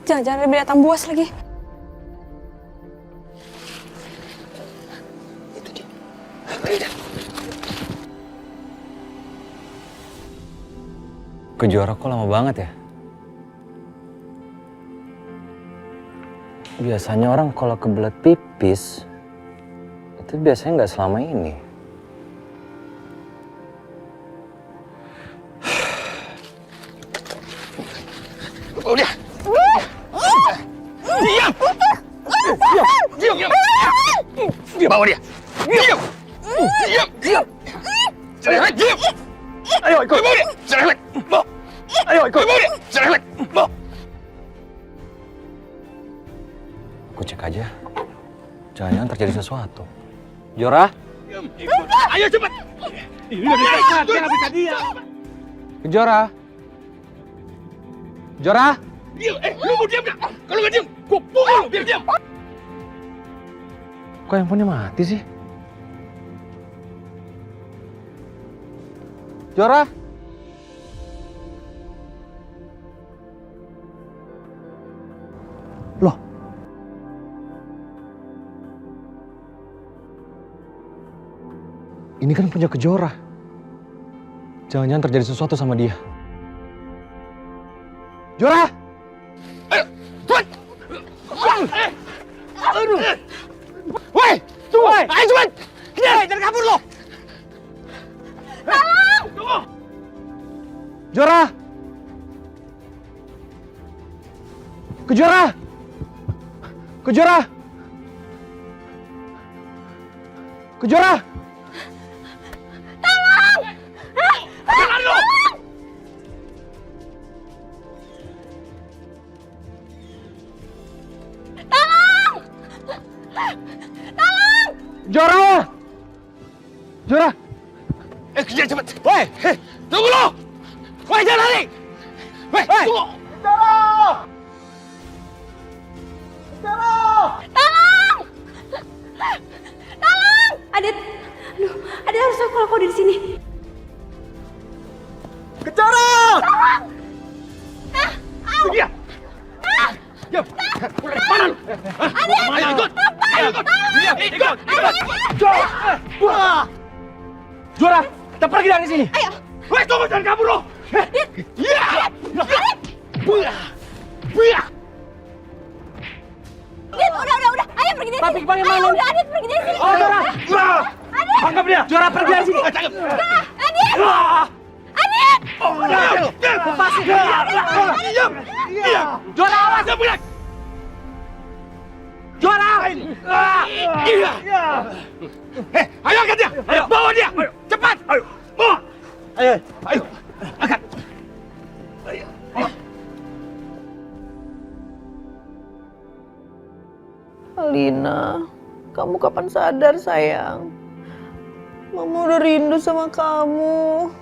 Jangan-jangan ada binatang buas lagi. Kejora kok lama banget ya? Biasanya orang kalau kebelet pipis, itu biasanya nggak selama ini. Udah. Diam. Diam. Diam. Bawa dia. Diam. Diam. Cerewet, diam. Ayo ikut. Bawa dia. Cerewet. Bawa. Ayo ikut. Bawa dia. Cerewet. Bawa. Aku cek aja. Jangan-jangan terjadi sesuatu. Jora? Ayo cepat. Ini udah dekat, dia nggak bisa diam. Kejora? Jora? Diam. Lu mau diam nggak? Kalau nggak diam, gua pukul lu biar diam. Kok handphonenya mati sih? Jora? Loh? Ini kan punya Kejora. Jangan-jangan terjadi sesuatu sama dia. Jora! Ayo, cepat! Aduh! Woi, tunggu! Ayo cepat! Kejar! Jangan kabur lo! Tolong! Tunggu! Jora! Kejora! Kejora! Kejora! Tolong! Jangan lo! Jora! Jora! Kejar cepat! Woi! Tunggu lo! Woi, jangan lari! Woi, tunggu! Jora! Jora! Tolong! Tolong! Adit! Aduh, Adit harus aku kalau kau di sini. Kejora! Tolong! Diam! Diam! Mana lu? Adit! Ayo ikut! Ayo ikut! Diam! Ikut! Jora! Kita pergi dari sini! Ayo! Woi, tunggu, jangan kabur lo! Iya! Buah! Buah! Adit, udah. Ayo pergi dari sini. Tapi bagaimana? Ayo, udah, Adit pergi dari sini. Oh, Jora! Adit! Tangkap dia! Jora, pergi dari sini! Tangkap! Adit! Adit! Lepasin! Diam! Diam! Juara awas! Juara! Iya! Hei, ayo angkat dia! Ayo, bawa dia! Cepat! Ayo, bawa! Ayo, angkat! Alina, kamu kapan sadar sayang? Mama udah rindu sama kamu.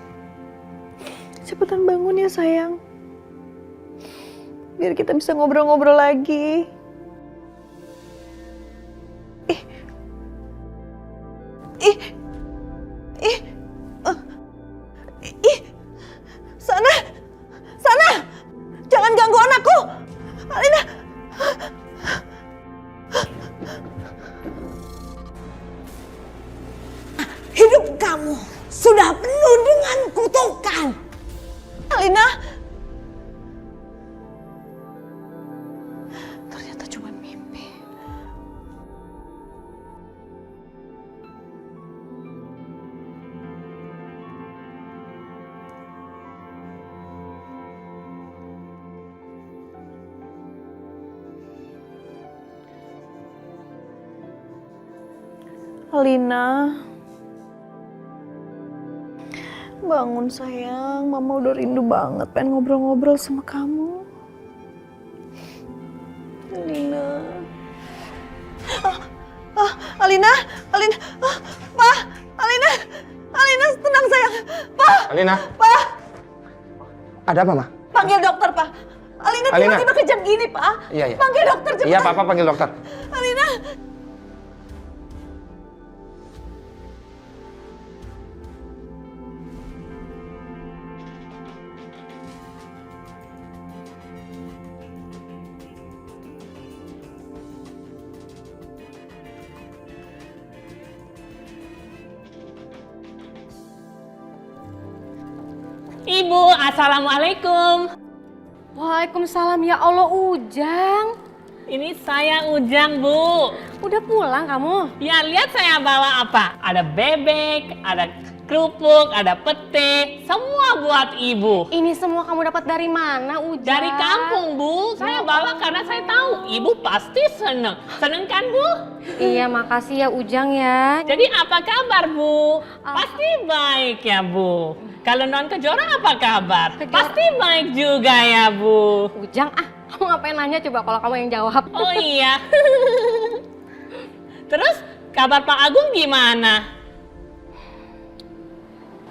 Cepetan bangun ya sayang. Biar kita bisa ngobrol-ngobrol lagi. Sana! Jangan ganggu anakku! Alina! Hidup kamu sudah penuh dengan kutukan. Alina! Ternyata cuma mimpi. Alina, bangun sayang, Mama udah rindu banget pengen ngobrol-ngobrol sama kamu. Alina. Alina, Pa, Alina, tenang sayang, Pa. Alina. Pa, Ada apa, Ma? panggil dokter, Pa. Alina tiba-tiba kejang gini, Pa. Iya. Panggil dokter cepat. Iya, Papa panggil dokter. Alina. Ibu, assalamualaikum. Waalaikumsalam, ya Allah, Ujang. Ini saya Ujang, Bu. Udah pulang kamu? Ya, lihat saya bawa apa? Ada bebek, ada kerupuk, ada pete, semua buat Ibu. Ini semua kamu dapat dari mana, Ujang? Dari kampung, Bu. Saya bawa karena saya tahu Ibu pasti seneng. Seneng kan, Bu? Iya, makasih ya Ujang ya. Jadi apa kabar, Bu? Pasti baik ya, Bu. Kalau non Kejora apa kabar? Pasti baik juga ya, Bu. Ujang, kamu ngapain nanya coba kalau kamu yang jawab? Oh iya. Terus kabar Pak Agung gimana?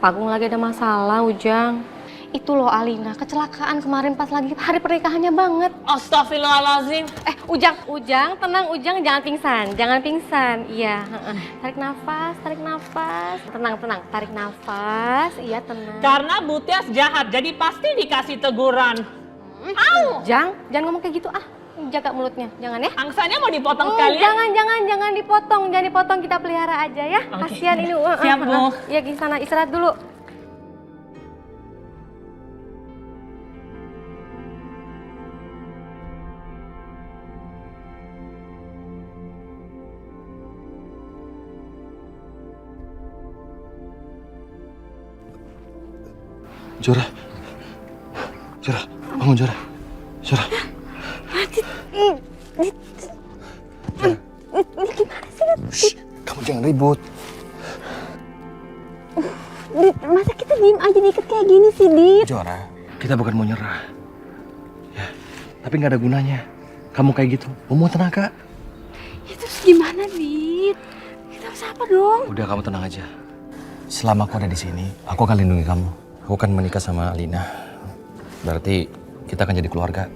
Pak Agung lagi ada masalah, Ujang. Itu loh Alina, kecelakaan kemarin pas lagi hari pernikahannya banget. Astagfirullahaladzim. Ujang, tenang Ujang, jangan pingsan. Iya, tarik nafas. Tenang, tarik nafas. Iya, tenang. Karena Bu Tias jahat, jadi pasti dikasih teguran. Ujang, jangan ngomong kayak gitu jaga mulutnya, jangan ya. Angsanya mau dipotong sekalian? Jangan dipotong, kita pelihara aja ya. Oke. Kasihan ini. Siap, Bu. Ya, di sana istirahat dulu. Jora, bangun Jora. Gimana sih, Kamu jangan ribut. Dit, masa kita diem aja diikat kayak gini sih, Dit? Jora, kita bukan mau nyerah. Ya, tapi nggak ada gunanya. Kamu kayak gitu, mau tenaga. Ya terus gimana, Dit? Kita harus apa dong? Udah, kamu tenang aja. Selama aku ada di sini, aku akan lindungi kamu. Aku akan menikah sama Alina. Berarti kita akan jadi keluarga.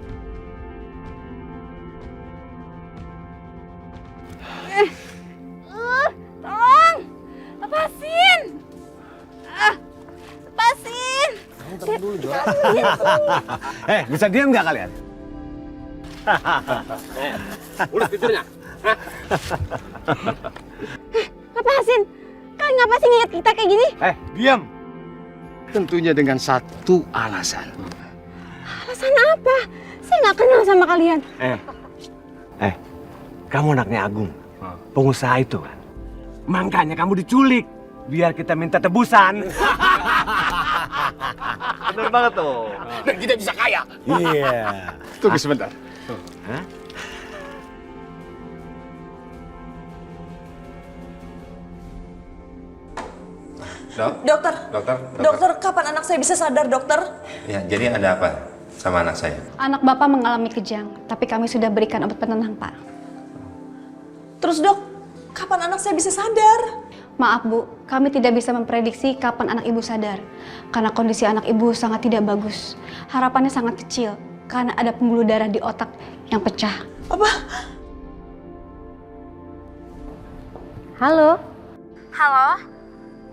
Tolong! Lepasin! Lepasin! Kamu tenang dulu, Jora. Bisa diam nggak kalian? Udah tidurnya. Lepasin! Kalian ngapa sih ngeliat kita kayak gini? Diam! Tentunya dengan satu alasan. Alasan apa? Saya nggak kenal sama kalian. Kamu anaknya Agung, pengusaha itu kan. Makanya kamu diculik, biar kita minta tebusan. Bener banget tuh. Dan kita bisa kaya. Iya. Tunggu sebentar. Hah? Dokter, Kapan anak saya bisa sadar, dokter? Ya, jadi ada apa sama anak saya? Anak Bapak mengalami kejang, tapi kami sudah berikan obat penenang, Pak. Terus dok, kapan anak saya bisa sadar? Maaf Bu, kami tidak bisa memprediksi kapan anak Ibu sadar. Karena kondisi anak Ibu sangat tidak bagus. Harapannya sangat kecil, karena ada pembuluh darah di otak yang pecah. Apa? Halo? Halo,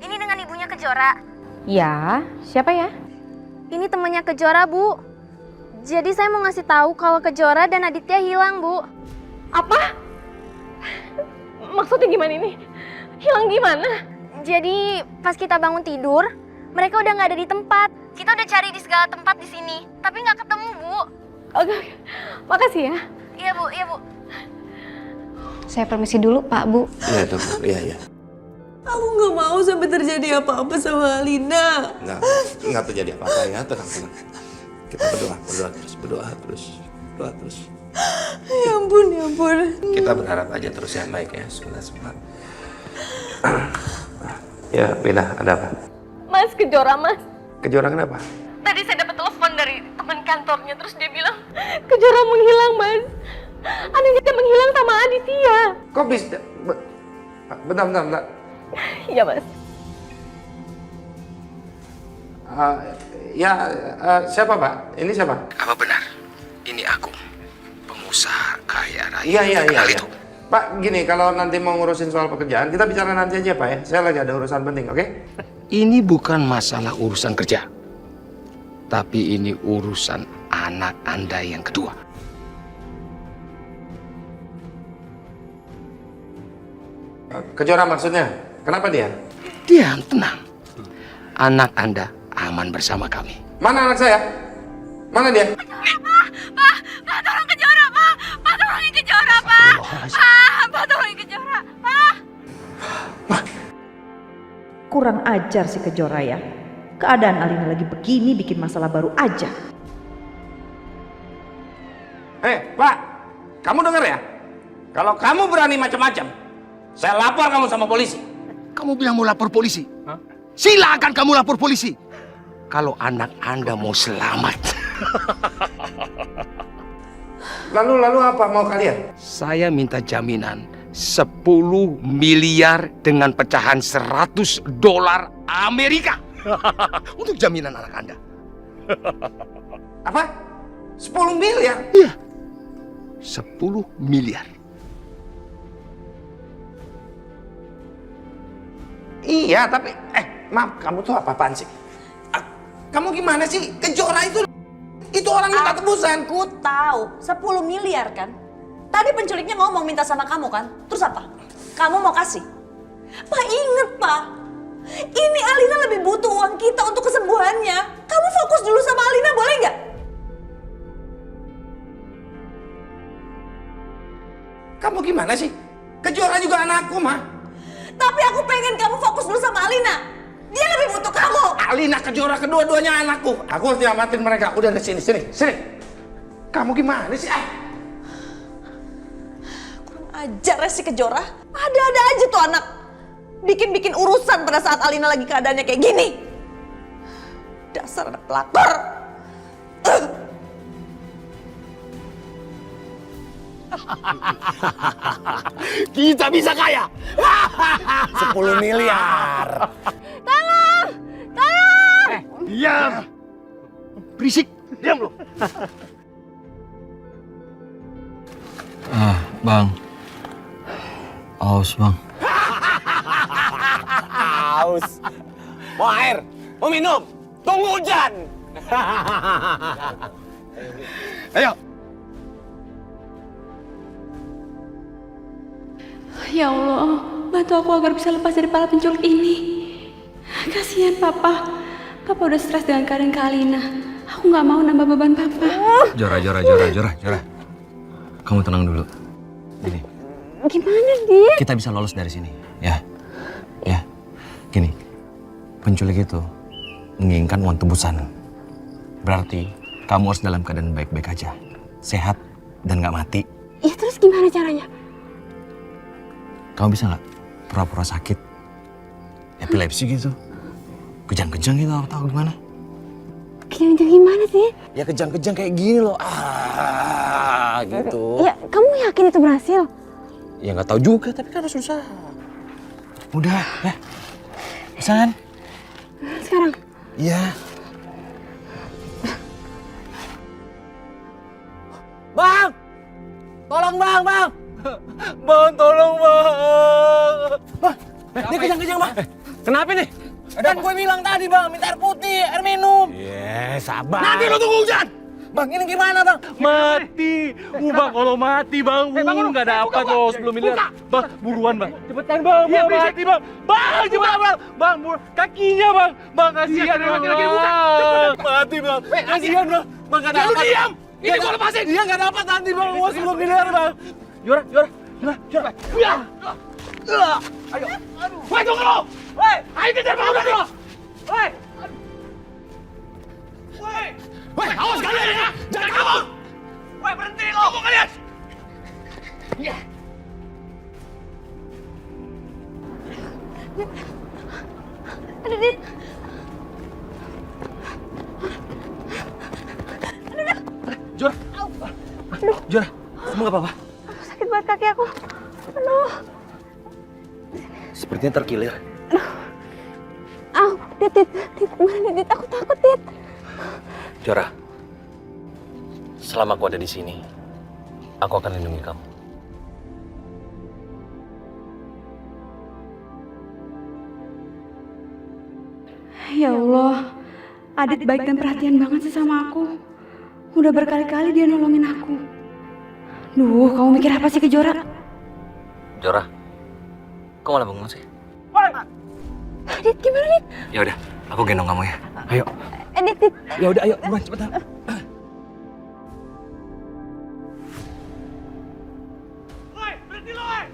ini dengan ibunya Kejora. Ya, siapa ya? Ini temannya Kejora, Bu. Jadi saya mau ngasih tahu kalau Kejora dan Aditya hilang, Bu. Apa? Maksudnya gimana ini? Hilang gimana? Jadi pas kita bangun tidur, mereka udah nggak ada di tempat. Kita udah cari di segala tempat di sini, tapi nggak ketemu, Bu. Oke, makasih ya. Iya, Bu. Iya, Bu. Saya permisi dulu, Pak, Bu. Iya, dokter. Iya. Aku nggak mau sampai terjadi apa-apa sama Alina. Nggak terjadi apa-apa ya, tenang. Kita berdoa terus. Ya ampun. Kita berharap aja terus yang baik ya, sebentar. Ya, Bina, ada apa? Mas, Kejora, Mas. Kejora kenapa? Tadi saya dapat telepon dari teman kantornya, terus dia bilang Kejora menghilang, Mas. Anaknya menghilang sama Aditya. Kok bisa? Bentar. Iya, Mas. Siapa, Pak? Ini siapa? Apa benar? Ini aku, pengusaha kaya raya. Iya. Itu. Pak, gini, kalau nanti mau ngurusin soal pekerjaan, kita bicara nanti aja, Pak ya. Saya lagi ada urusan penting, oke? Ini bukan masalah urusan kerja, tapi ini urusan anak Anda yang kedua. Kejora maksudnya? Kenapa dia? Diam, tenang. Anak Anda aman bersama kami. Mana anak saya? Mana dia? Pak, tolong Kejora, Pak. Pak, tolongin Kejora, Pak. Pak, tolongin Kejora, Pak. Kurang ajar si Kejora ya. Keadaan Alina lagi begini bikin masalah baru aja. Pak, kamu dengar ya? Kalau kamu berani macam-macam, saya lapor kamu sama polisi. Kamu bilang mau lapor polisi? Silakan kamu lapor polisi. Kalau anak Anda mau selamat. Lalu apa mau kalian? Saya minta jaminan 10 miliar dengan pecahan $100 Amerika. Untuk jaminan anak Anda. Apa? 10 miliar? Iya. 10 miliar. Iya, tapi maaf, kamu tuh apa-apaan sih? Kamu gimana sih? Kejora itu orang minta tebusan. Aku tahu, 10 miliar kan? Tadi penculiknya ngomong minta sama kamu kan? Terus apa? Kamu mau kasih? Pak, inget Pak. Ini Alina lebih butuh uang kita untuk kesembuhannya. Kamu fokus dulu sama Alina, boleh nggak? Kamu gimana sih? Kejora juga anakku, mah. Tapi aku pengen kamu fokus dulu sama Alina. Dia lebih butuh kamu. Alina, Kejora, kedua-duanya anakku. Aku harus nyelamatin mereka. Udah, sini. Kamu gimana sih? Kurang ajar ya si Kejora. Ada-ada aja tuh anak. Bikin-bikin urusan pada saat Alina lagi keadaannya kayak gini. Dasar anak pelakor. Kita bisa kaya. 10 miliar. Tolong! Diam. Berisik. Diam lu. Bang. Aus, Bang. Haus. Mau air? Mau minum? Tunggu hujan. Ayo. Ya Allah, bantu aku agar bisa lepas dari para penculik ini. Kasihan Papa. Papa udah stres dengan keadaan Kak Alina. Aku nggak mau nambah beban Papa. Jora. Kamu tenang dulu. Gini, Gimana dia? kita bisa lolos dari sini, ya. Gini, penculik itu menginginkan uang tebusan. Berarti kamu harus dalam keadaan baik-baik aja. Sehat dan gak mati. Ya terus gimana caranya? Kamu bisa gak pura-pura sakit? Epilepsi gitu. Kejang-kejang gitu atau gimana? Kejang-kejang gimana sih? Ya kejang-kejang kayak gini loh. Gitu. Ya kamu yakin itu berhasil? Ya gak tahu juga tapi kan harus usaha. Udah, ya. Bisa kan? Sekarang? Iya. Bang! Tolong bang, bang! Bang, tolong bang! Bang, dia kejang-kejang bang! Kenapa nih? Kan gue bilang tadi bang, minta air putih, air minum! Sabar. Nanti lo tunggu hujan! Bang, ini gimana bang? Mati. Bang, kalau mati bang, nggak dapat loh 10 miliar. Bang, buruan bang. Cepetan bang, bang mati bang. Bang, cepetan bang. Bang, kakinya bang. Bang, kasihan bang. Mati bang. Kasihan bang. Bang, nggak dapat. Diam. Ini gue lepasin. Dia nggak dapat nanti bang. Mau 10 miliar bang. Jora. Ya. Ayo. Woi, tunggu lo. Woi, ayo kejar bang. Woi. Woi, awas kalian ya! Jangan kabur! Woi, berhenti lo! Kabur kalian! Iya. Aduh, Dit. Jora. Jora, kamu gak apa-apa? Sakit banget kaki aku. Aduh. Sepertinya terkilir. Dit, mana Dit? Aku takut, Dit. Jora, selama aku ada di sini, aku akan lindungi kamu. Ya Allah, Adit baik dan perhatian banget sih sama aku. Udah berkali-kali dia nolongin aku. Duh, kamu mikir apa sih ke Jora? Jora, kok malah bengong sih? Dit, gimana Dit? Ya udah, aku gendong kamu ya. Ayo. Dit. Ya udah, ayo, buruan cepetan. Woi, berhenti lo, woi!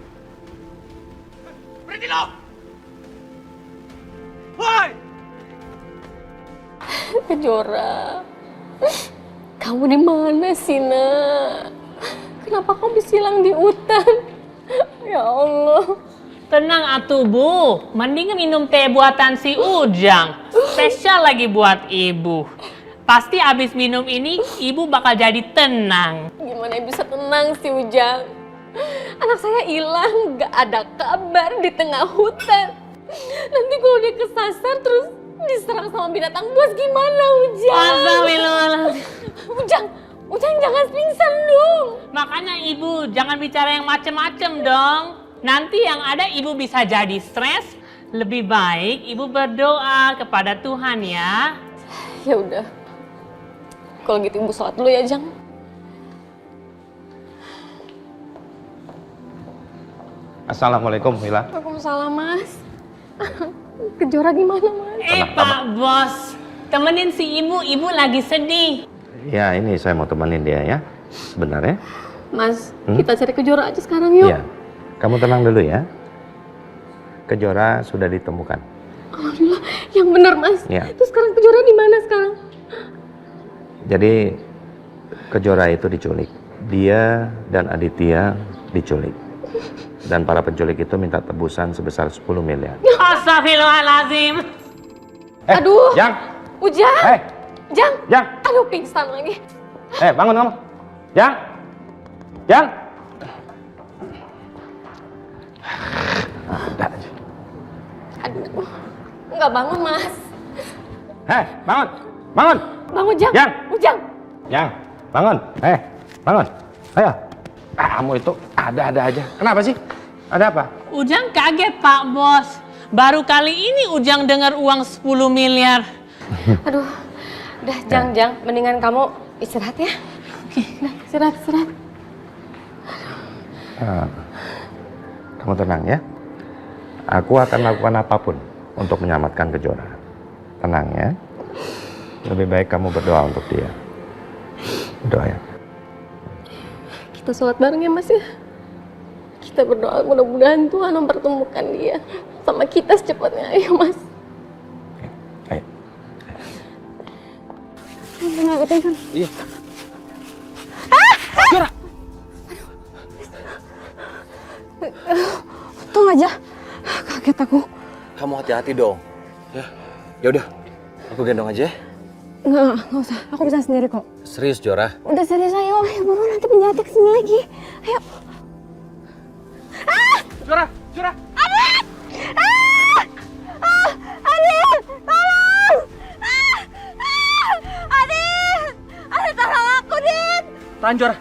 Berhenti lo! Woi! Kejora, kamu di mana sih, Nak? Kenapa kamu bisa hilang di hutan? Ya Allah. Tenang atuh Bu, mending minum teh buatan si Ujang. Spesial lagi buat ibu. Pasti abis minum ini ibu bakal jadi tenang. Gimana bisa tenang sih Ujang? Anak saya hilang, gak ada kabar di tengah hutan. Nanti kalau dia kesasar terus diserang sama binatang buas gimana Ujang? Astagfirullahaladzim. Ujang jangan pingsan dong. Makanya ibu jangan bicara yang macem-macem dong. Nanti yang ada ibu bisa jadi stres. Lebih baik ibu berdoa kepada Tuhan ya. Ya udah. Kalau gitu ibu sholat dulu ya, Jang. Assalamualaikum, Mila. Waalaikumsalam, Mas. Kejora gimana, Mas? Pak Bos, temenin si ibu lagi sedih. Ya, ini saya mau temenin dia ya. Sebentar ya. Mas, kita cari Kejora aja sekarang yuk. Iya. Kamu tenang dulu ya. Kejora sudah ditemukan. Alhamdulillah, yang benar Mas. Ya. Terus sekarang Kejora di mana sekarang? Jadi Kejora itu diculik. Dia dan Aditya diculik. Dan para penculik itu minta tebusan sebesar 10 miliar. Astagfirullahaladzim. Aduh. Jang. Ujang. Jang. Jang. Aduh, pingsan lagi. Bangun kamu. Jang. Jang. Aduh. Enggak bangun, Mas. Bangun. Bangun. Bangun, Jang. Jang. Ujang. Jang. Bangun. Bangun. Ayo. Kamu itu ada-ada aja. Kenapa sih? Ada apa? Ujang kaget Pak Bos. Baru kali ini Ujang dengar uang 10 miliar. Aduh. Udah, Jang. Mendingan kamu istirahat ya. Oke, udah istirahat. Kamu tenang ya. Aku akan lakukan apapun untuk menyelamatkan Kejora. Tenang ya. Lebih baik kamu berdoa untuk dia. Berdoa ya. Kita sholat bareng ya Mas ya. Kita berdoa mudah-mudahan Tuhan mempertemukan dia sama kita secepatnya. Ayo Mas. Ayo. Ngagetin kan? Iya. Jora! Untung aja. Kaget aku. Kamu hati-hati dong. Ya udah, aku gendong aja ya. Nggak usah. Aku bisa sendiri kok. Serius, Jora? Udah serius, ayo. Ayo buruan, nanti penjahatnya kesini lagi. Ayo. Jora, Jora. Adit! Adit! Tolong! Adit! Adit, tolong aku, Dit! Tahan, Jora.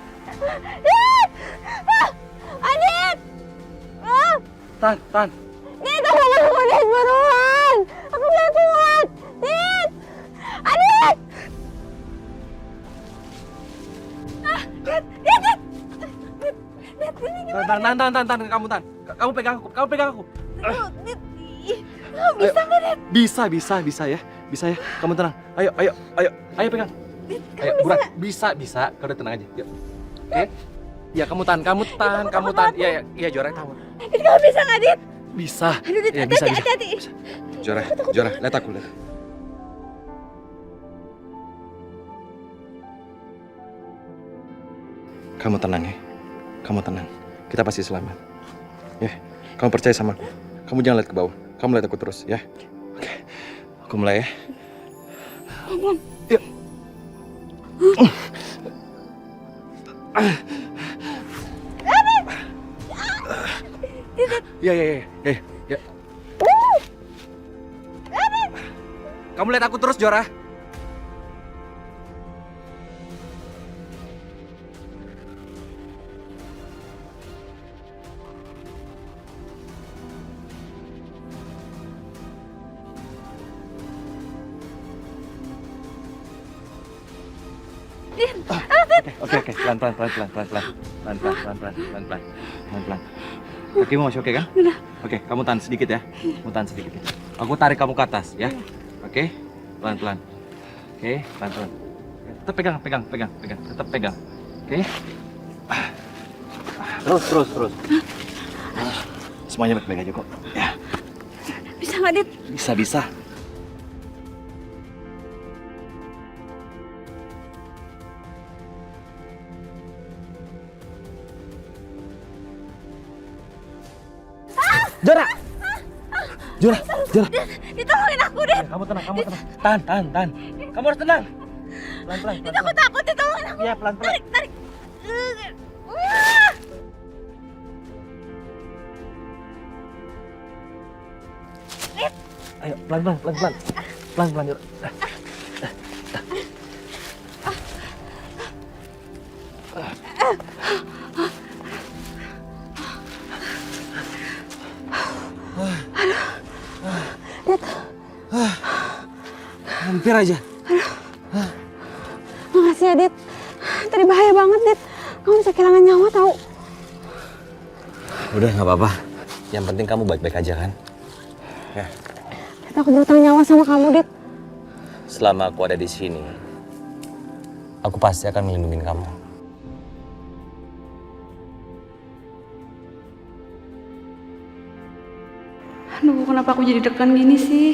Dit! Adit! Tahan. Dit, tolong aku, Dit, buruan! Aku gak kuat! Dit! Adit! Dit! Dit, ini gimana? Tahan, kamu tahan. Kamu pegang aku. Dit, bisa nggak, Dit? Bisa ya. Kamu tenang. Ayo pegang. Ayo, buruan. Bisa. Kau udah tenang aja. Yuk. Oke? Ya, kamu tahan. Iya, Jora, tahu. Dit, kamu bisa nggak, Dit? Bisa. Aduh, Dit, Ya, bisa. hati-hati. Jora, lihat aku. Kamu tenang ya. Kita pasti selamat. Ya, kamu percaya sama aku. Kamu jangan lihat ke bawah. Kamu lihat aku terus, ya. Oke. Aku mulai ya. Yuk. Ya. Kamu lihat aku terus, Jora. Oke, pelan-pelan. Kakimu masih oke kan? Udah. Oke, kamu tahan sedikit ya. Aku tarik kamu ke atas ya. Oke, pelan-pelan. Oke, pelan-pelan. Tetap pegang. Tetap pegang. Oke. Terus. Semuanya baik-baik aja kok. Ya. Bisa nggak, Dit? Bisa. Jora. Ditolongin aku, Dit. Kamu tenang. Tahan. Kamu harus tenang. Pelan-pelan. Dit, aku takut, ditolongin aku. Iya, pelan-pelan. Tarik. Dit. Ayo, pelan-pelan. Pelan-pelan, Jora. Dit. Hampir aja. Makasih ya, Dit. Tadi bahaya banget, Dit. Kamu bisa kehilangan nyawa, tau. Udah, nggak apa-apa. Yang penting kamu baik-baik aja kan? Ya. Dit, aku berutang nyawa sama kamu, Dit. Selama aku ada di sini, aku pasti akan melindungi kamu. Aduh, kenapa aku jadi deg-degan gini sih?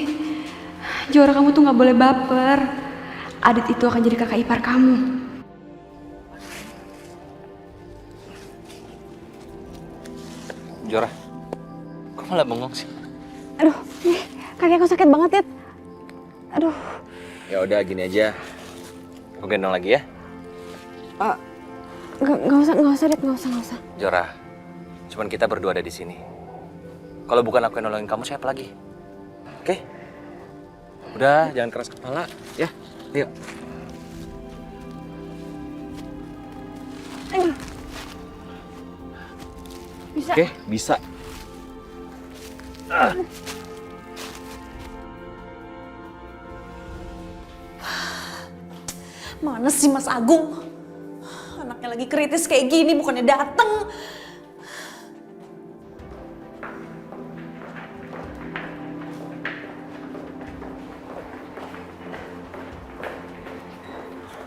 Jora, kamu tuh nggak boleh baper. Adit itu akan jadi kakak ipar kamu. Jora, kok malah bengong sih? Aduh, kaki aku sakit banget, Dit. Aduh. Ya udah gini aja. Aku gendong lagi ya. Nggak usah, Dit. Nggak usah. Jora, cuman kita berdua ada di sini. Kalau bukan aku yang nolongin kamu, siapa lagi? Oke? Udah, jangan keras kepala. Ya, yuk. Bisa. Oke, bisa. Mana sih Mas Agung? Anaknya lagi kritis kayak gini, bukannya dateng.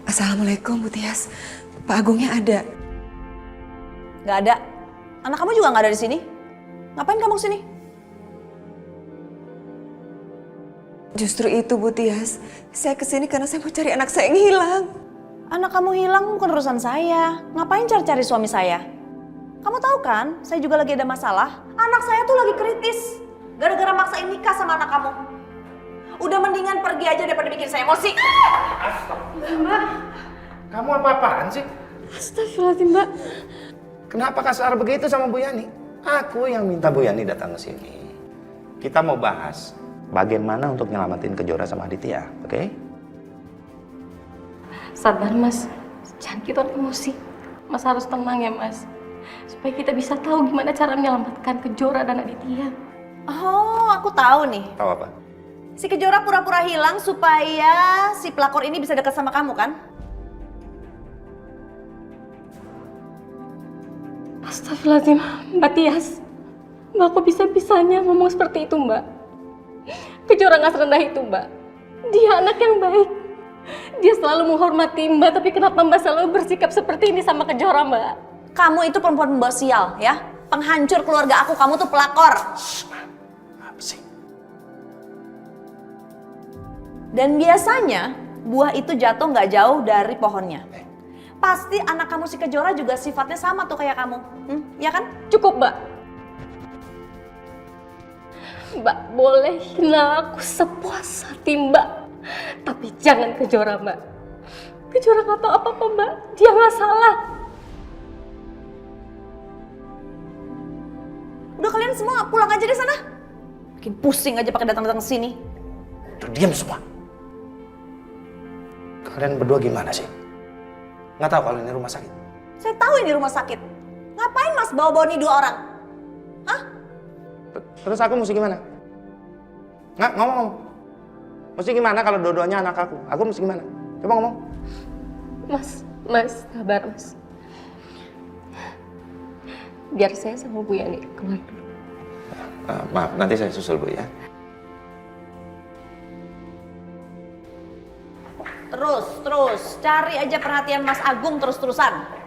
Assalamualaikum, Bu Tias. Pak Agungnya ada? Gak ada. Anak kamu juga gak ada di sini. Ngapain kamu kesini? Justru itu Bu Tias, saya kesini karena saya mau cari anak saya yang hilang. Anak kamu hilang bukan urusan saya. Ngapain cari-cari suami saya? Kamu tahu kan, saya juga lagi ada masalah. Anak saya tuh lagi kritis. Gara-gara maksain nikah sama anak kamu. Udah mendingan pergi aja daripada bikin saya emosi. Mbak. Kamu apa-apaan sih? Astagfirullahaladzim, Mbak. Kenapa kasar begitu sama Bu Yani? Aku yang minta Bu Yani datang ke sini. Kita mau bahas bagaimana untuk nyelamatin Kejora sama Aditya, oke? Sabar, Mas. Jangan kita emosi. Mas harus tenang ya, Mas. Supaya kita bisa tahu gimana cara menyelamatkan Kejora dan Aditya. Oh, aku tahu nih. Tahu apa? Si Kejora pura-pura hilang supaya si pelakor ini bisa dekat sama kamu kan? Astagfirullahaladzim, Mbak Tias. Mbak kok bisa-bisanya ngomong seperti itu, Mbak? Kejora nggak serendah itu, Mbak. Dia anak yang baik. Dia selalu menghormati Mbak, tapi kenapa Mbak selalu bersikap seperti ini sama Kejora, Mbak? Kamu itu perempuan pembawa sial, ya? Penghancur keluarga aku, kamu tuh pelakor. Apa sih? Dan biasanya buah itu jatuh nggak jauh dari pohonnya. Pasti anak kamu si Kejora juga sifatnya sama tuh kayak kamu, ya kan? Cukup, Mbak. Mbak boleh hina aku sepuas hati, Mbak. Tapi jangan Kejora, Mbak. Kejora nggak tahu apa-apa, Mbak. Dia nggak salah. Udah kalian semua pulang aja deh sana. Bikin pusing aja pakai datang-datang ke sini. Udah diam semua. Kalian berdua gimana sih? Nggak tahu kalau ini rumah sakit? Saya tahu ini rumah sakit. Ngapain Mas bawa-bawa nih 2 orang? Hah? Terus aku mesti gimana? Nggak, ngomong. Mesti gimana kalau dua-duanya anak aku? Aku mesti gimana? Coba ngomong. Mas, sabar, Mas. Biar saya sama Bu Yani keluar dulu. Maaf, nanti saya susul Bu ya. Terus, cari aja perhatian Mas Agung terus-terusan.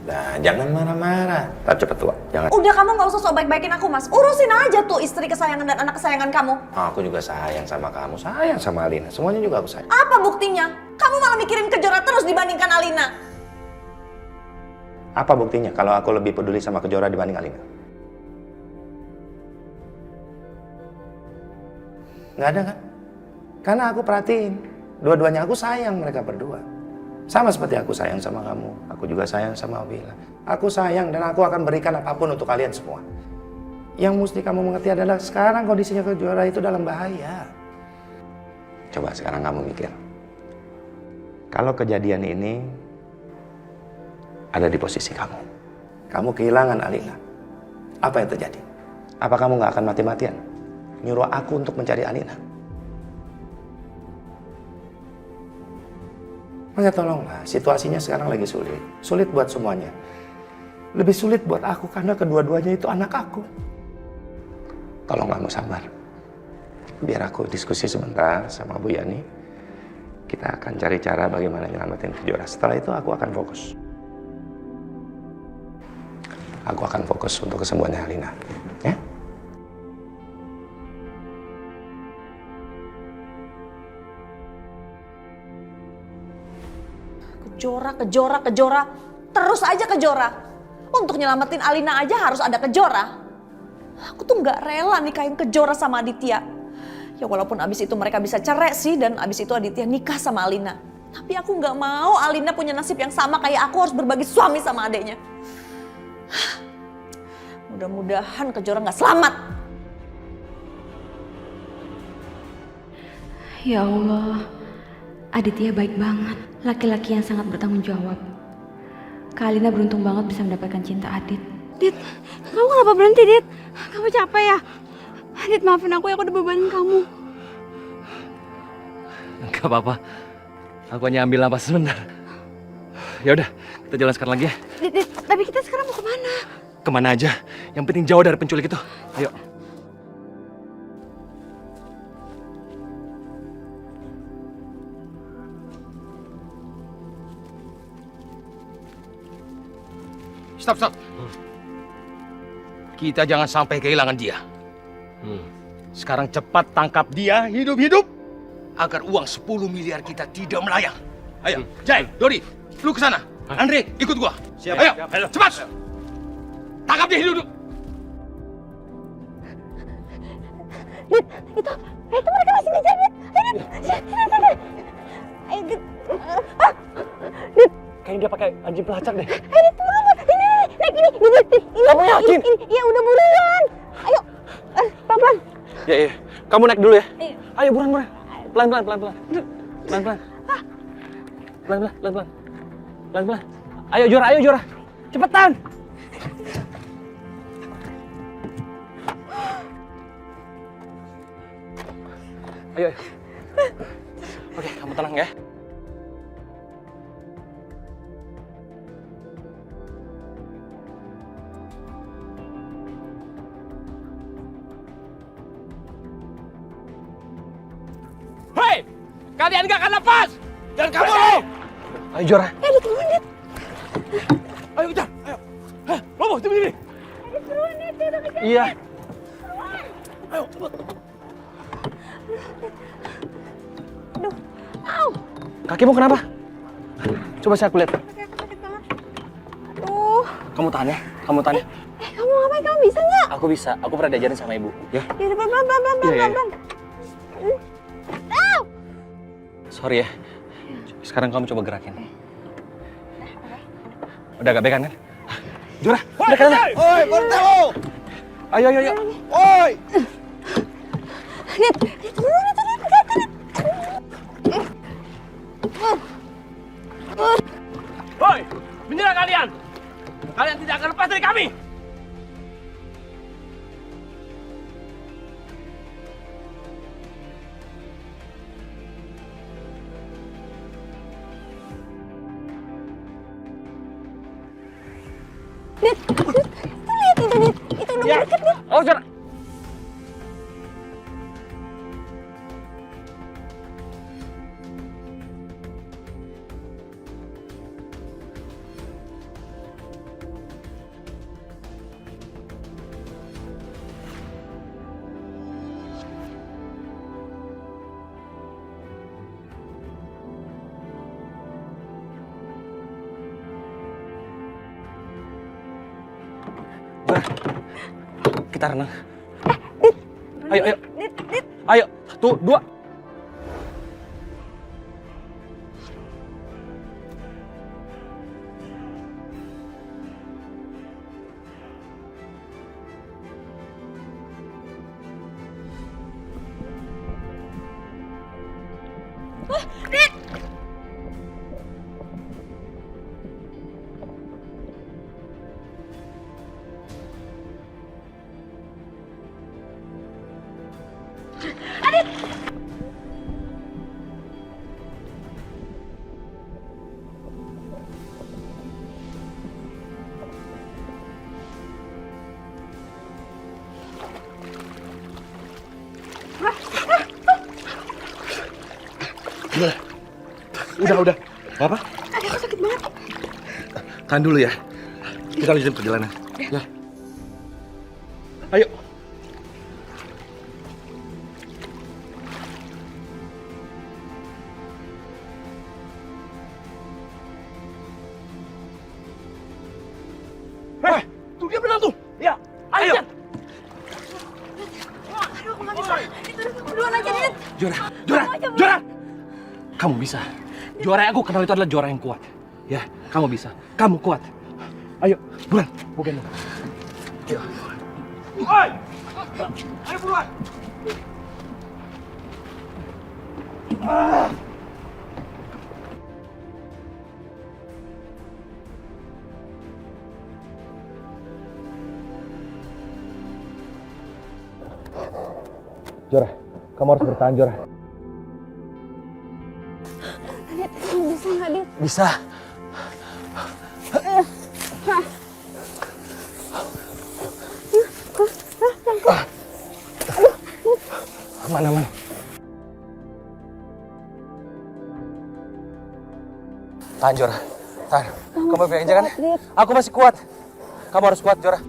Nah, jangan marah-marah. Ntar cepet tua, jangan. Udah kamu nggak usah sok baik-baikin aku Mas. Urusin aja tuh istri kesayangan dan anak kesayangan kamu. Aku juga sayang sama kamu, sayang sama Alina. Semuanya juga aku sayang. Apa buktinya? Kamu malah mikirin Kejora terus dibandingkan Alina. Apa buktinya kalau aku lebih peduli sama Kejora dibanding Alina? Nggak ada kan? Karena aku perhatiin. Dua-duanya aku sayang mereka berdua. Sama seperti aku sayang sama kamu. Aku juga sayang sama Wila. Aku sayang dan aku akan berikan apapun untuk kalian semua. Yang mesti kamu mengerti adalah sekarang kondisinya Kejora itu dalam bahaya. Coba sekarang kamu mikir. Kalau kejadian ini ada di posisi kamu. Kamu kehilangan Alina. Apa yang terjadi? Apa kamu nggak akan mati-matian nyuruh aku untuk mencari Alina? Makanya tolonglah, situasinya sekarang lagi sulit. Sulit buat semuanya. Lebih sulit buat aku karena kedua-duanya itu anak aku. Tolong kamu sabar. Biar aku diskusi sebentar sama Bu Yani. Kita akan cari cara bagaimana nyelamatin Kejora. Setelah itu aku akan fokus. Aku akan fokus untuk kesembuhannya Alina. Ya? Kejora. Terus aja Kejora. Untuk nyelamatin Alina aja harus ada Kejora. Aku tuh nggak rela nikahin Kejora sama Aditya. Ya walaupun abis itu mereka bisa cerai sih dan abis itu Aditya nikah sama Alina. Tapi aku nggak mau Alina punya nasib yang sama kayak aku harus berbagi suami sama adeknya. Mudah-mudahan Kejora nggak selamat. Ya Allah, Aditya baik banget. Laki-laki yang sangat bertanggung jawab. Kak Alina beruntung banget bisa mendapatkan cinta Adit. Dit, kamu kenapa berhenti, Dit? Kamu capek ya? Dit, maafin aku ya, aku udah bebanin kamu. Gak apa-apa. Aku hanya ambil napas sebentar. Ya udah, kita jalan sekarang lagi ya. Dit, tapi kita sekarang mau kemana? Kemana aja. Yang penting jauh dari penculik itu. Ayo. Stop. Kita jangan sampai kehilangan dia. Sekarang cepat tangkap dia hidup-hidup agar uang 10 miliar kita tidak melayang. Ayo, Jai, Dodi, lu ke sana. Andre, ikut gua. Siap. Ayo, Siap. cepat. Tangkap dia hidup-hidup. Dit, itu mereka masih ngejar, Dit. Ayo, Dit. Ayo, Dit. Dit. Kayaknya dia pakai anjing pelacak deh. Ayo, Dit, turun, Dit. Ini, naik ini. Dit. Kamu yakin? Iya, udah buruan. Ayo, pelan-pelan. Ya, iya. Kamu naik dulu ya. Ayo. Ayo, buruan. Pelan-pelan. Pelan-pelan. Ayo, Jora. Cepetan. Ayo. Oke, kamu tenang ya. Hei, kalian gak akan lepas. Jangan kabur lo. Ayo, Jora. Ayo, Dit, turun, Dit. Ayo, kejar. Ayo. Lobo, sini. Turun, Dit. Udah kejar. Iya. Ayo, cepet. Aduh, au. Kakimu kenapa? Coba saya lihat. Aduh. Kamu tahan ya. Kamu ngapain? Kamu bisa nggak? Aku bisa. Aku pernah diajarin sama ibu. Ya. Ya udah, pelan-pelan. Au. Sorry ya. Sekarang kamu coba gerakin. Udah agak bekan kan? Jora, udah kan? Oi, Portelo. Ayo. Oi. Dit, turun. Hoi, menyerah kalian. Kalian tidak akan lepas dari kami. Dit, lihat itu, Dit. Itu udah deket, Dit. Oh, Jora. Kita renang. Ayo. Ayo, 1, 2. Dit. Adit. Udah. Apa? Aku sakit banget. Tahan dulu ya. Kita lanjutin perjalanan. Ya. Ayo. Tuh dia benar tuh. Ya. Ayo. Aduh, aku nggak bisa. Itu udah duluan aja, Dit. Jora. Kamu bisa. Juara yang aku kenal itu adalah juara yang kuat. Ya, kamu bisa. Kamu kuat. Ayo, buruan. Gue gendong. Ayo. Oi! Ayo buruan. Jora, kamu harus bertahan, Jora. Dit, bisa nggak, Dit? Bisa. Aman. Tahan, Jora. Tahan. Kamu baik aja kan? Aku masih kuat. Kamu harus kuat, Jora.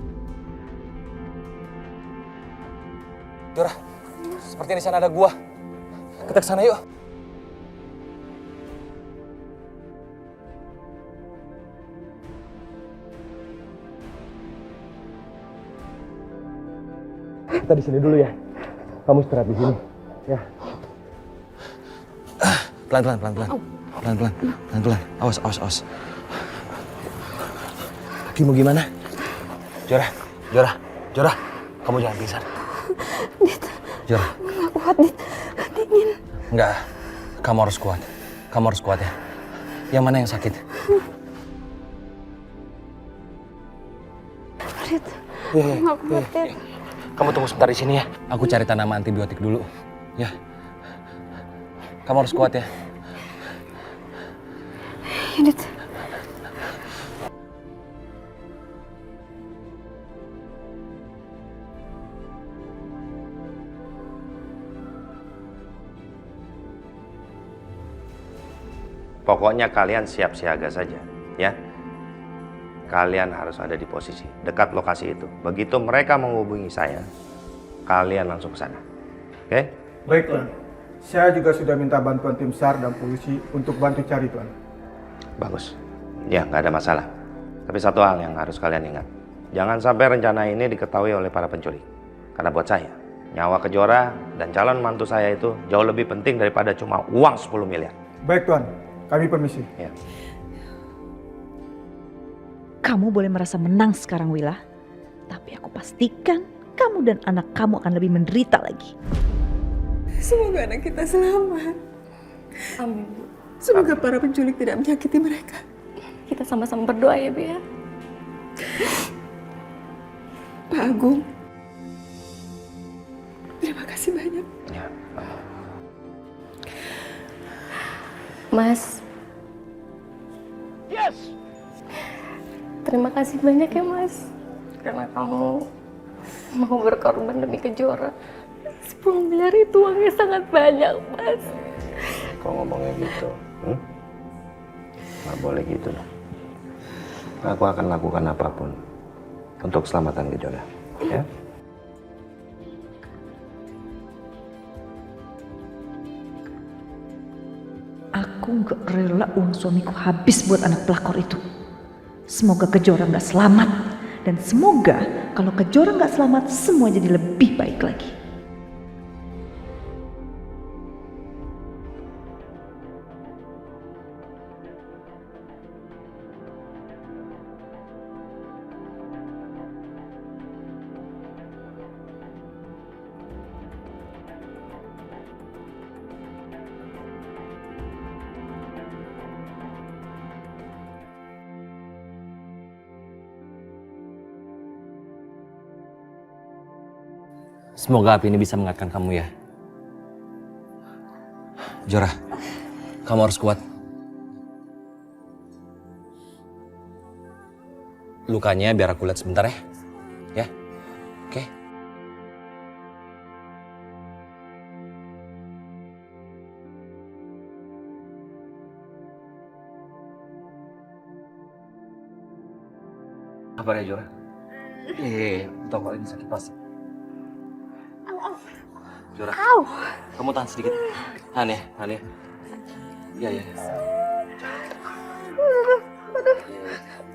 Jora. Seperti di sana ada gua. Kita ke sana yuk. Kita di sini dulu ya. Kamu istirahat di sini. Ya. Pelan-pelan. Pelan-pelan. Awas. Kakimu gimana? Jora. Kamu jangan pingsan. Dit. Jora. Nggak kuat, Dit. Dingin. Enggak. Kamu harus kuat ya. Yang mana yang sakit? Dit. Iya. Nggak kuat, Dit. Kamu tunggu sebentar di sini ya. Aku cari tanaman antibiotik dulu. Ya. Kamu harus kuat ya. Dit. Pokoknya kalian siap siaga saja, ya. Kalian harus ada di posisi dekat lokasi itu. Begitu mereka menghubungi saya, kalian langsung ke sana. Oke? Baik, Tuan. Saya juga sudah minta bantuan tim SAR dan polisi untuk bantu cari, Tuan. Bagus. Ya, nggak ada masalah. Tapi satu hal yang harus kalian ingat. Jangan sampai rencana ini diketahui oleh para penculik. Karena buat saya, nyawa Kejora dan calon mantu saya itu jauh lebih penting daripada cuma uang 10 miliar. Baik, Tuan. Kami permisi. Ya. Kamu boleh merasa menang sekarang, Wila. Tapi aku pastikan kamu dan anak kamu akan lebih menderita lagi. Semoga anak kita selamat. Amin. Semoga para penculik tidak menyakiti mereka. Kita sama-sama berdoa ya, Bu ya. Pak Agung, terima kasih banyak. Ya. Mas. Yes. Terima kasih banyak ya, Mas. Karena kamu mau berkorban demi Kejora. 10 miliar itu uangnya sangat banyak, Mas. Kok ngomongnya gitu? Nggak boleh gitu dong. Aku akan lakukan apapun untuk keselamatan Kejora. Ya? Aku nggak rela uang suamiku habis buat anak pelakor itu. Semoga Kejora nggak selamat. Dan semoga kalau Kejora nggak selamat, semua jadi lebih baik lagi. Semoga api ini bisa mengingatkan kamu ya. Jora, kamu harus kuat. Lukanya biar aku lihat sebentar ya. Ya, oke. Apa ya, Jora? Toko ini sakit pas. Jora, kamu tahan sedikit. Tahan ya. Iya. Aduh,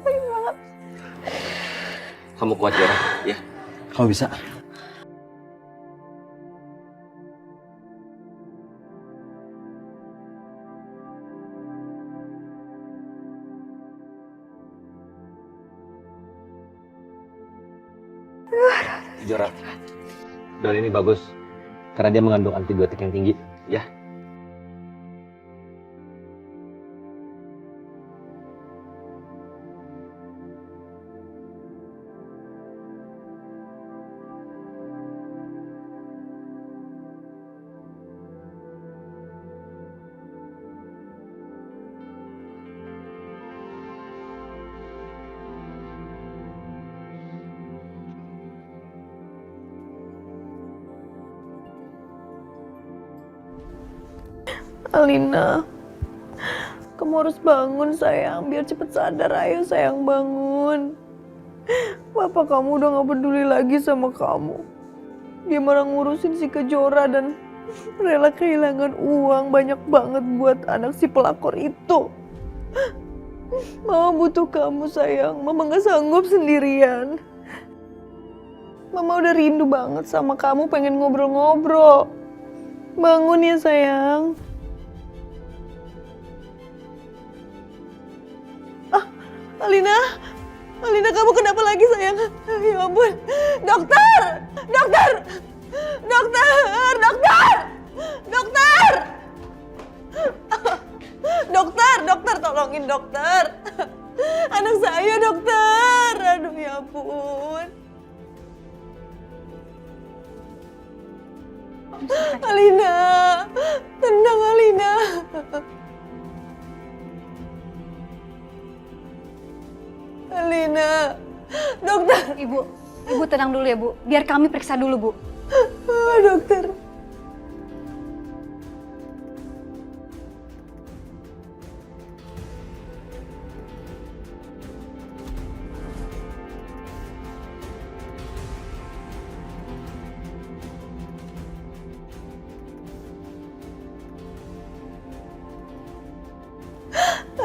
sakit banget. Kamu kuat, Jora. Ya, kamu bisa. Jora, dan ini bagus. Karena dia mengandung antibiotik yang tinggi, ya. Alina, kamu harus bangun sayang, biar cepet sadar. Ayo sayang, bangun. Bapak kamu udah gak peduli lagi sama kamu. Dia malah ngurusin si Kejora dan rela kehilangan uang banyak banget buat anak si pelakor itu. Mama butuh kamu sayang, Mama gak sanggup sendirian. Mama udah rindu banget sama kamu, pengen ngobrol-ngobrol. Bangun ya sayang. Alina, Alina kamu kenapa lagi sayang? Ya ampun, dokter, dokter, dokter, dokter, dokter, dokter, dokter tolongin dokter. Anak saya dokter, aduh ya ampun. Alina, tenang Alina. Alina, dokter. Ibu tenang dulu ya Bu, biar kami periksa dulu Bu. Dokter.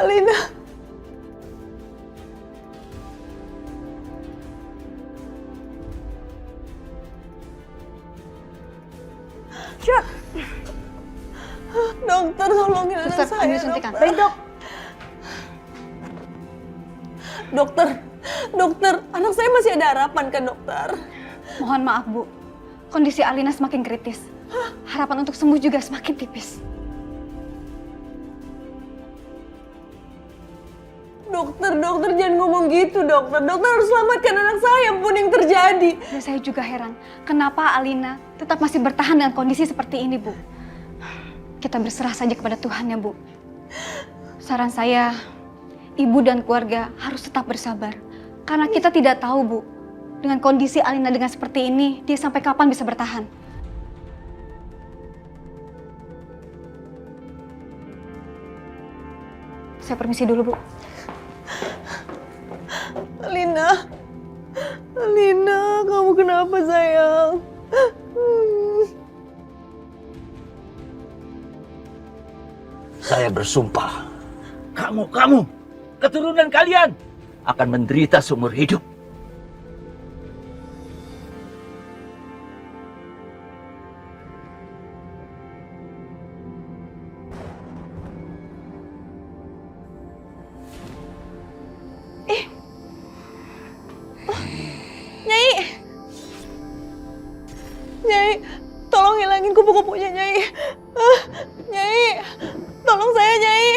Alina. Cepat. Dokter tolongin anak Suster, saya. ambil suntikan. Baik dok. Dokter, dokter, anak saya masih ada harapan kan dokter? Mohon maaf Bu, kondisi Alina semakin kritis. Harapan untuk sembuh juga semakin tipis. Dokter, dokter jangan ngomong gitu dokter. Dokter harus selamatkan anak saya pun yang terjadi. Dan saya juga heran, kenapa Alina tetap masih bertahan dengan kondisi seperti ini Bu. Kita berserah saja kepada Tuhan ya Bu. Saran saya, ibu dan keluarga harus tetap bersabar. Karena kita tidak tahu Bu, dengan kondisi Alina dengan seperti ini, dia sampai kapan bisa bertahan. Saya permisi dulu Bu. Alina, Alina, kamu kenapa sayang? Saya bersumpah, kamu, keturunan kalian akan menderita seumur hidup. Nyai, tolong hilangin kupu-kupunya Nyai. Nyai, tolong saya Nyai.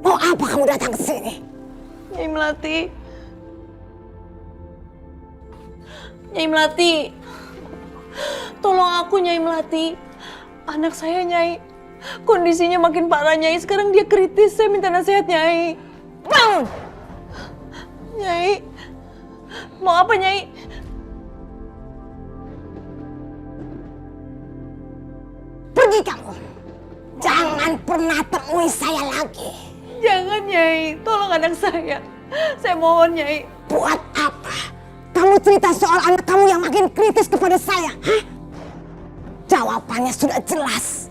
Mau apa kamu datang ke sini? Nyai Melati. Nyai Melati. Tolong aku Nyai Melati. Anak saya Nyai. Kondisinya makin parah Nyai. Sekarang dia kritis. Saya minta nasihat Nyai. Bangun! Nyai. Mau apa Nyai? Pergi kamu. Jangan pernah temui saya lagi. Jangan Nyai. Tolong anak saya. Saya mohon Nyai. Buat apa? Kamu cerita soal anak kamu yang makin kritis kepada saya, hah? Jawabannya sudah jelas.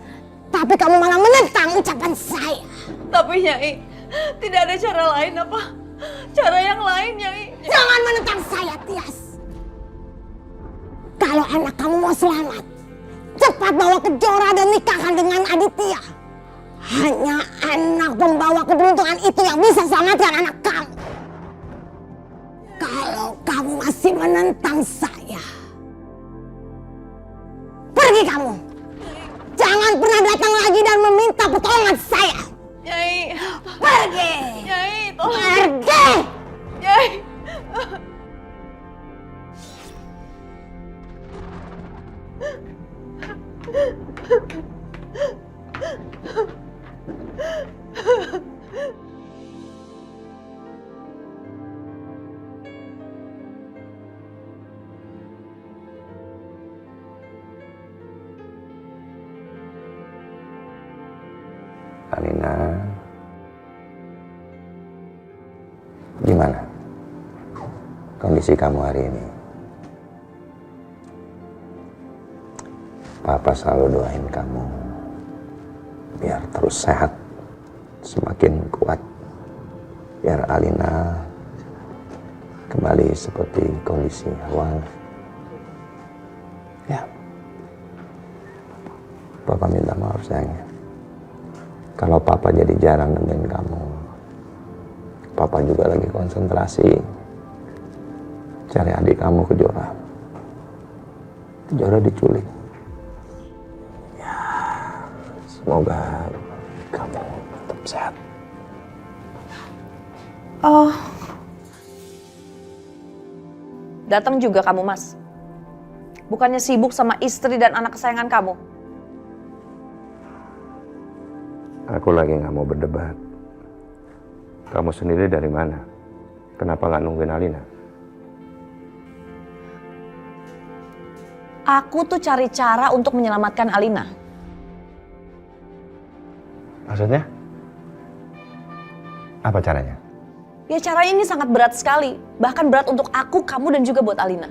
Tapi kamu malah menentang ucapan saya. Tapi Nyai, tidak ada cara lain apa? Cara yang lain Nyai. Jangan menentang saya, Tias. Kalau anak kamu mau selamat, cepat bawa ke Jora dan nikahkan dengan Aditya. Hanya anak pembawa keberuntungan itu yang bisa selamatkan anak kamu. Kalau kamu masih menentang saya, pergi kamu. Jangan pernah datang lagi dan meminta pertolongan saya. Nyai. Pergi. Nyai, tolong. Pergi. Nyai. Gimana kondisi kamu hari ini? Papa selalu doain kamu biar terus sehat, semakin kuat, biar Alina kembali seperti kondisi awal. Ya, Papa minta maaf sayangnya. Kalau Papa jadi jarang nemenin kamu. Papa juga lagi konsentrasi cari adik kamu Kejora. Kejora diculik. Ya, semoga kamu tetap sehat. Oh, datang juga kamu, Mas. Bukannya sibuk sama istri dan anak kesayangan kamu. Aku lagi nggak mau berdebat. Kamu sendiri dari mana? Kenapa nggak nungguin Alina? Aku tuh cari cara untuk menyelamatkan Alina. Maksudnya? Apa caranya? Ya caranya ini sangat berat sekali. Bahkan berat untuk aku, kamu, dan juga buat Alina.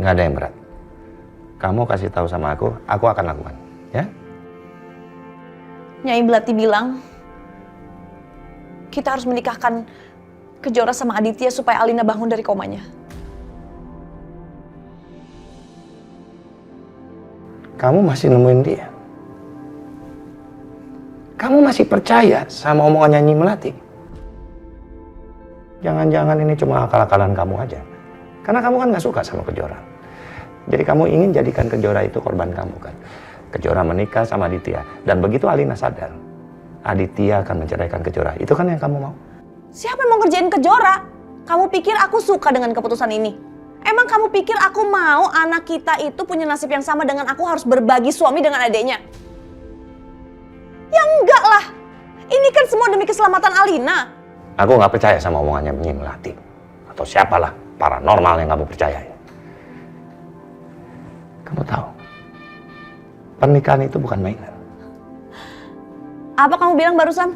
Nggak ada yang berat. Kamu kasih tahu sama aku akan lakukan. Ya? Nyai Belati bilang, kita harus menikahkan Kejora sama Aditya supaya Alina bangun dari komanya. Kamu masih nemuin dia? Kamu masih percaya sama omongannya Nyi Melati? Jangan-jangan ini cuma akal-akalan kamu aja. Karena kamu kan gak suka sama Kejora. Jadi kamu ingin jadikan Kejora itu korban kamu kan? Kejora menikah sama Aditya. Dan begitu Alina sadar, Aditya akan menceraikan Kejora. Itu kan yang kamu mau? Siapa yang mau ngerjain Kejora? Kamu pikir aku suka dengan keputusan ini? Emang kamu pikir aku mau anak kita itu punya nasib yang sama dengan aku harus berbagi suami dengan adiknya? Ya enggak lah. Ini kan semua demi keselamatan Alina. Aku gak percaya sama omongannya Nyi Melati. Atau siapalah paranormal yang kamu percaya. Kamu tahu, pernikahan itu bukan mainan. Apa kamu bilang barusan?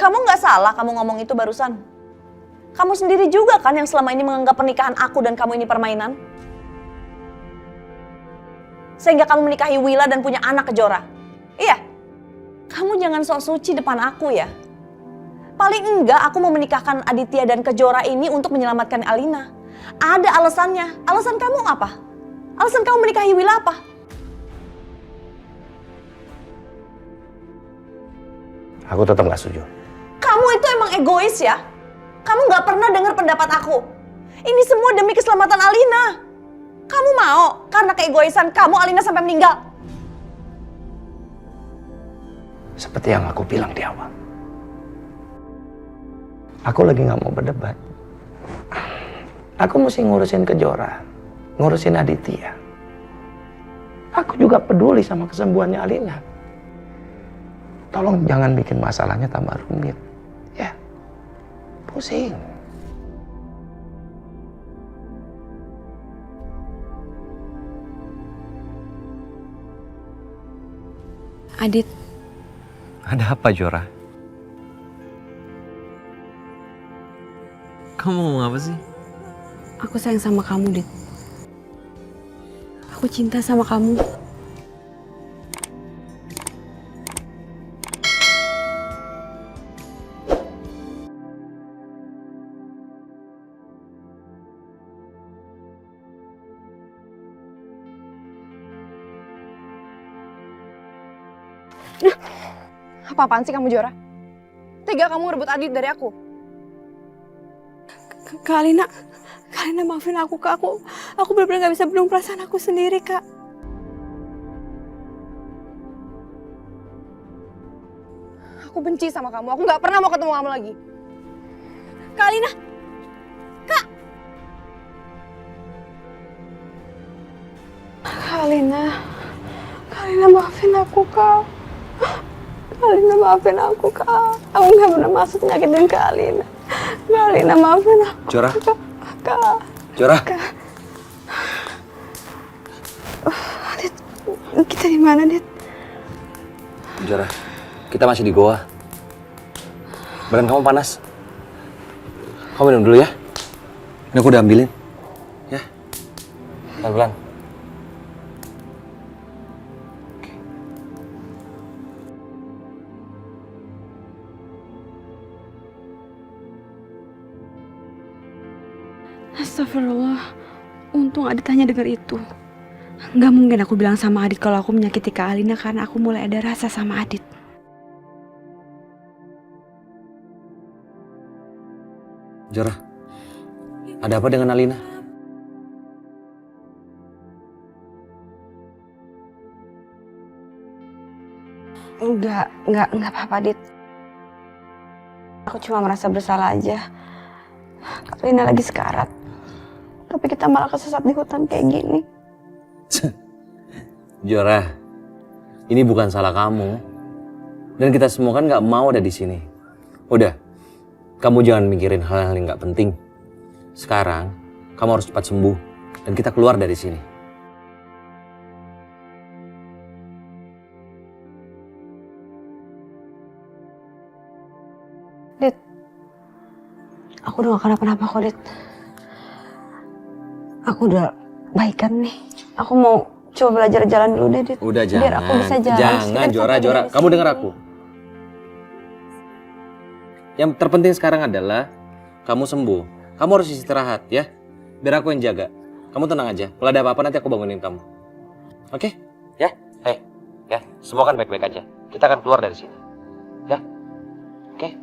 Kamu nggak salah kamu ngomong itu barusan. Kamu sendiri juga kan yang selama ini menganggap pernikahan aku dan kamu ini permainan. Sehingga kamu menikahi Wila dan punya anak Kejora. Iya, kamu jangan sok suci depan aku ya. Paling enggak aku mau menikahkan Aditya dan Kejora ini untuk menyelamatkan Alina. Ada alasannya. Alasan kamu apa? Alasan kamu menikahi Wila apa? Aku tetap gak setuju. Kamu itu emang egois ya? Kamu gak pernah dengar pendapat aku. Ini semua demi keselamatan Alina. Kamu mau karena keegoisan kamu Alina sampai meninggal? Seperti yang aku bilang di awal. Aku lagi gak mau berdebat. Aku mesti ngurusin Kejora, ngurusin Aditya. Aku juga peduli sama kesembuhannya Alina. Tolong jangan bikin masalahnya tambah rumit. Ya, pusing. Adit. Ada apa, Jora? Kamu ngomong apa sih? Aku sayang sama kamu, Dit. Aku cinta sama kamu. Apa-apaan sih kamu, Jora? Tega kamu rebut Adit dari aku. Kak Alina maafin aku, Kak. Aku benar-benar gak bisa bendung perasaan aku sendiri, Kak. Aku benci sama kamu. Aku gak pernah mau ketemu kamu lagi. Kak Alina! Kak! Kak Alina maafin aku, Kak. Kak Alina maafin aku, Kak. Aku gak pernah maksud nyakitin Kak Alina. Kak Alina maafin aku. Jora. Kak. Jora. Dit, kita di mana, Dit? Jora, kita masih di goa. Badan kamu panas. Kamu minum dulu ya. Ini aku udah ambilin. Ya. Pelan-pelan. Astagfirullah. Untung Adit hanya dengar itu. Nggak mungkin aku bilang sama Adit kalau aku menyakiti Kak Alina karena aku mulai ada rasa sama Adit. Jora, ada apa dengan Alina? Enggak apa-apa, Dit. Aku cuma merasa bersalah aja. Kak Alina lagi sekarat. Tapi kita malah kesesat di hutan kayak gini. Jora, ini bukan salah kamu. Dan kita semua kan nggak mau ada di sini. Udah, kamu jangan mikirin hal-hal yang nggak penting. Sekarang, kamu harus cepat sembuh dan kita keluar dari sini. Dit, aku udah gak kenapa-napa kok, Dit. Aku udah baikan nih. Aku mau coba belajar jalan dulu deh, Dit. Udah Biar aku bisa jalan. Jangan, Jora. Kamu dengar aku. Yang terpenting sekarang adalah kamu sembuh. Kamu harus istirahat ya. Biar aku yang jaga. Kamu tenang aja. Kalau ada apa-apa nanti aku bangunin kamu. Oke? Ya? Ya. Semua kan baik-baik aja. Kita akan keluar dari sini. Ya? Oke?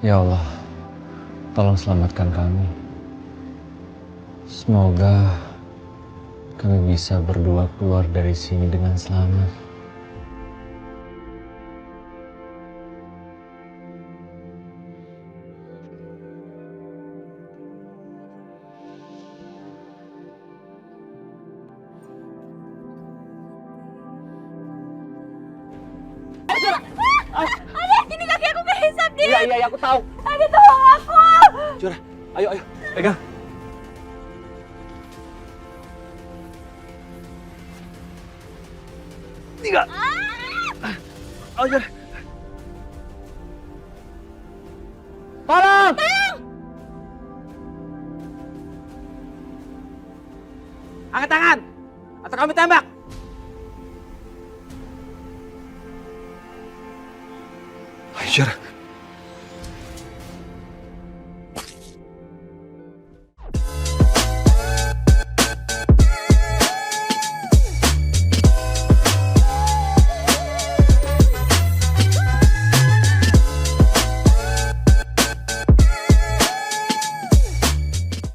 Ya Allah, tolong selamatkan kami. Semoga kami bisa berdua keluar dari sini dengan selamat. Ini kaki aku kehisap, Dit. Iya, aku tahu. Adit, tolong aku. Jora, ayo, pegang. Tiga. Oh, Jora. Tolong! Angkat tangan atau kami tembak. Ayo, Jora.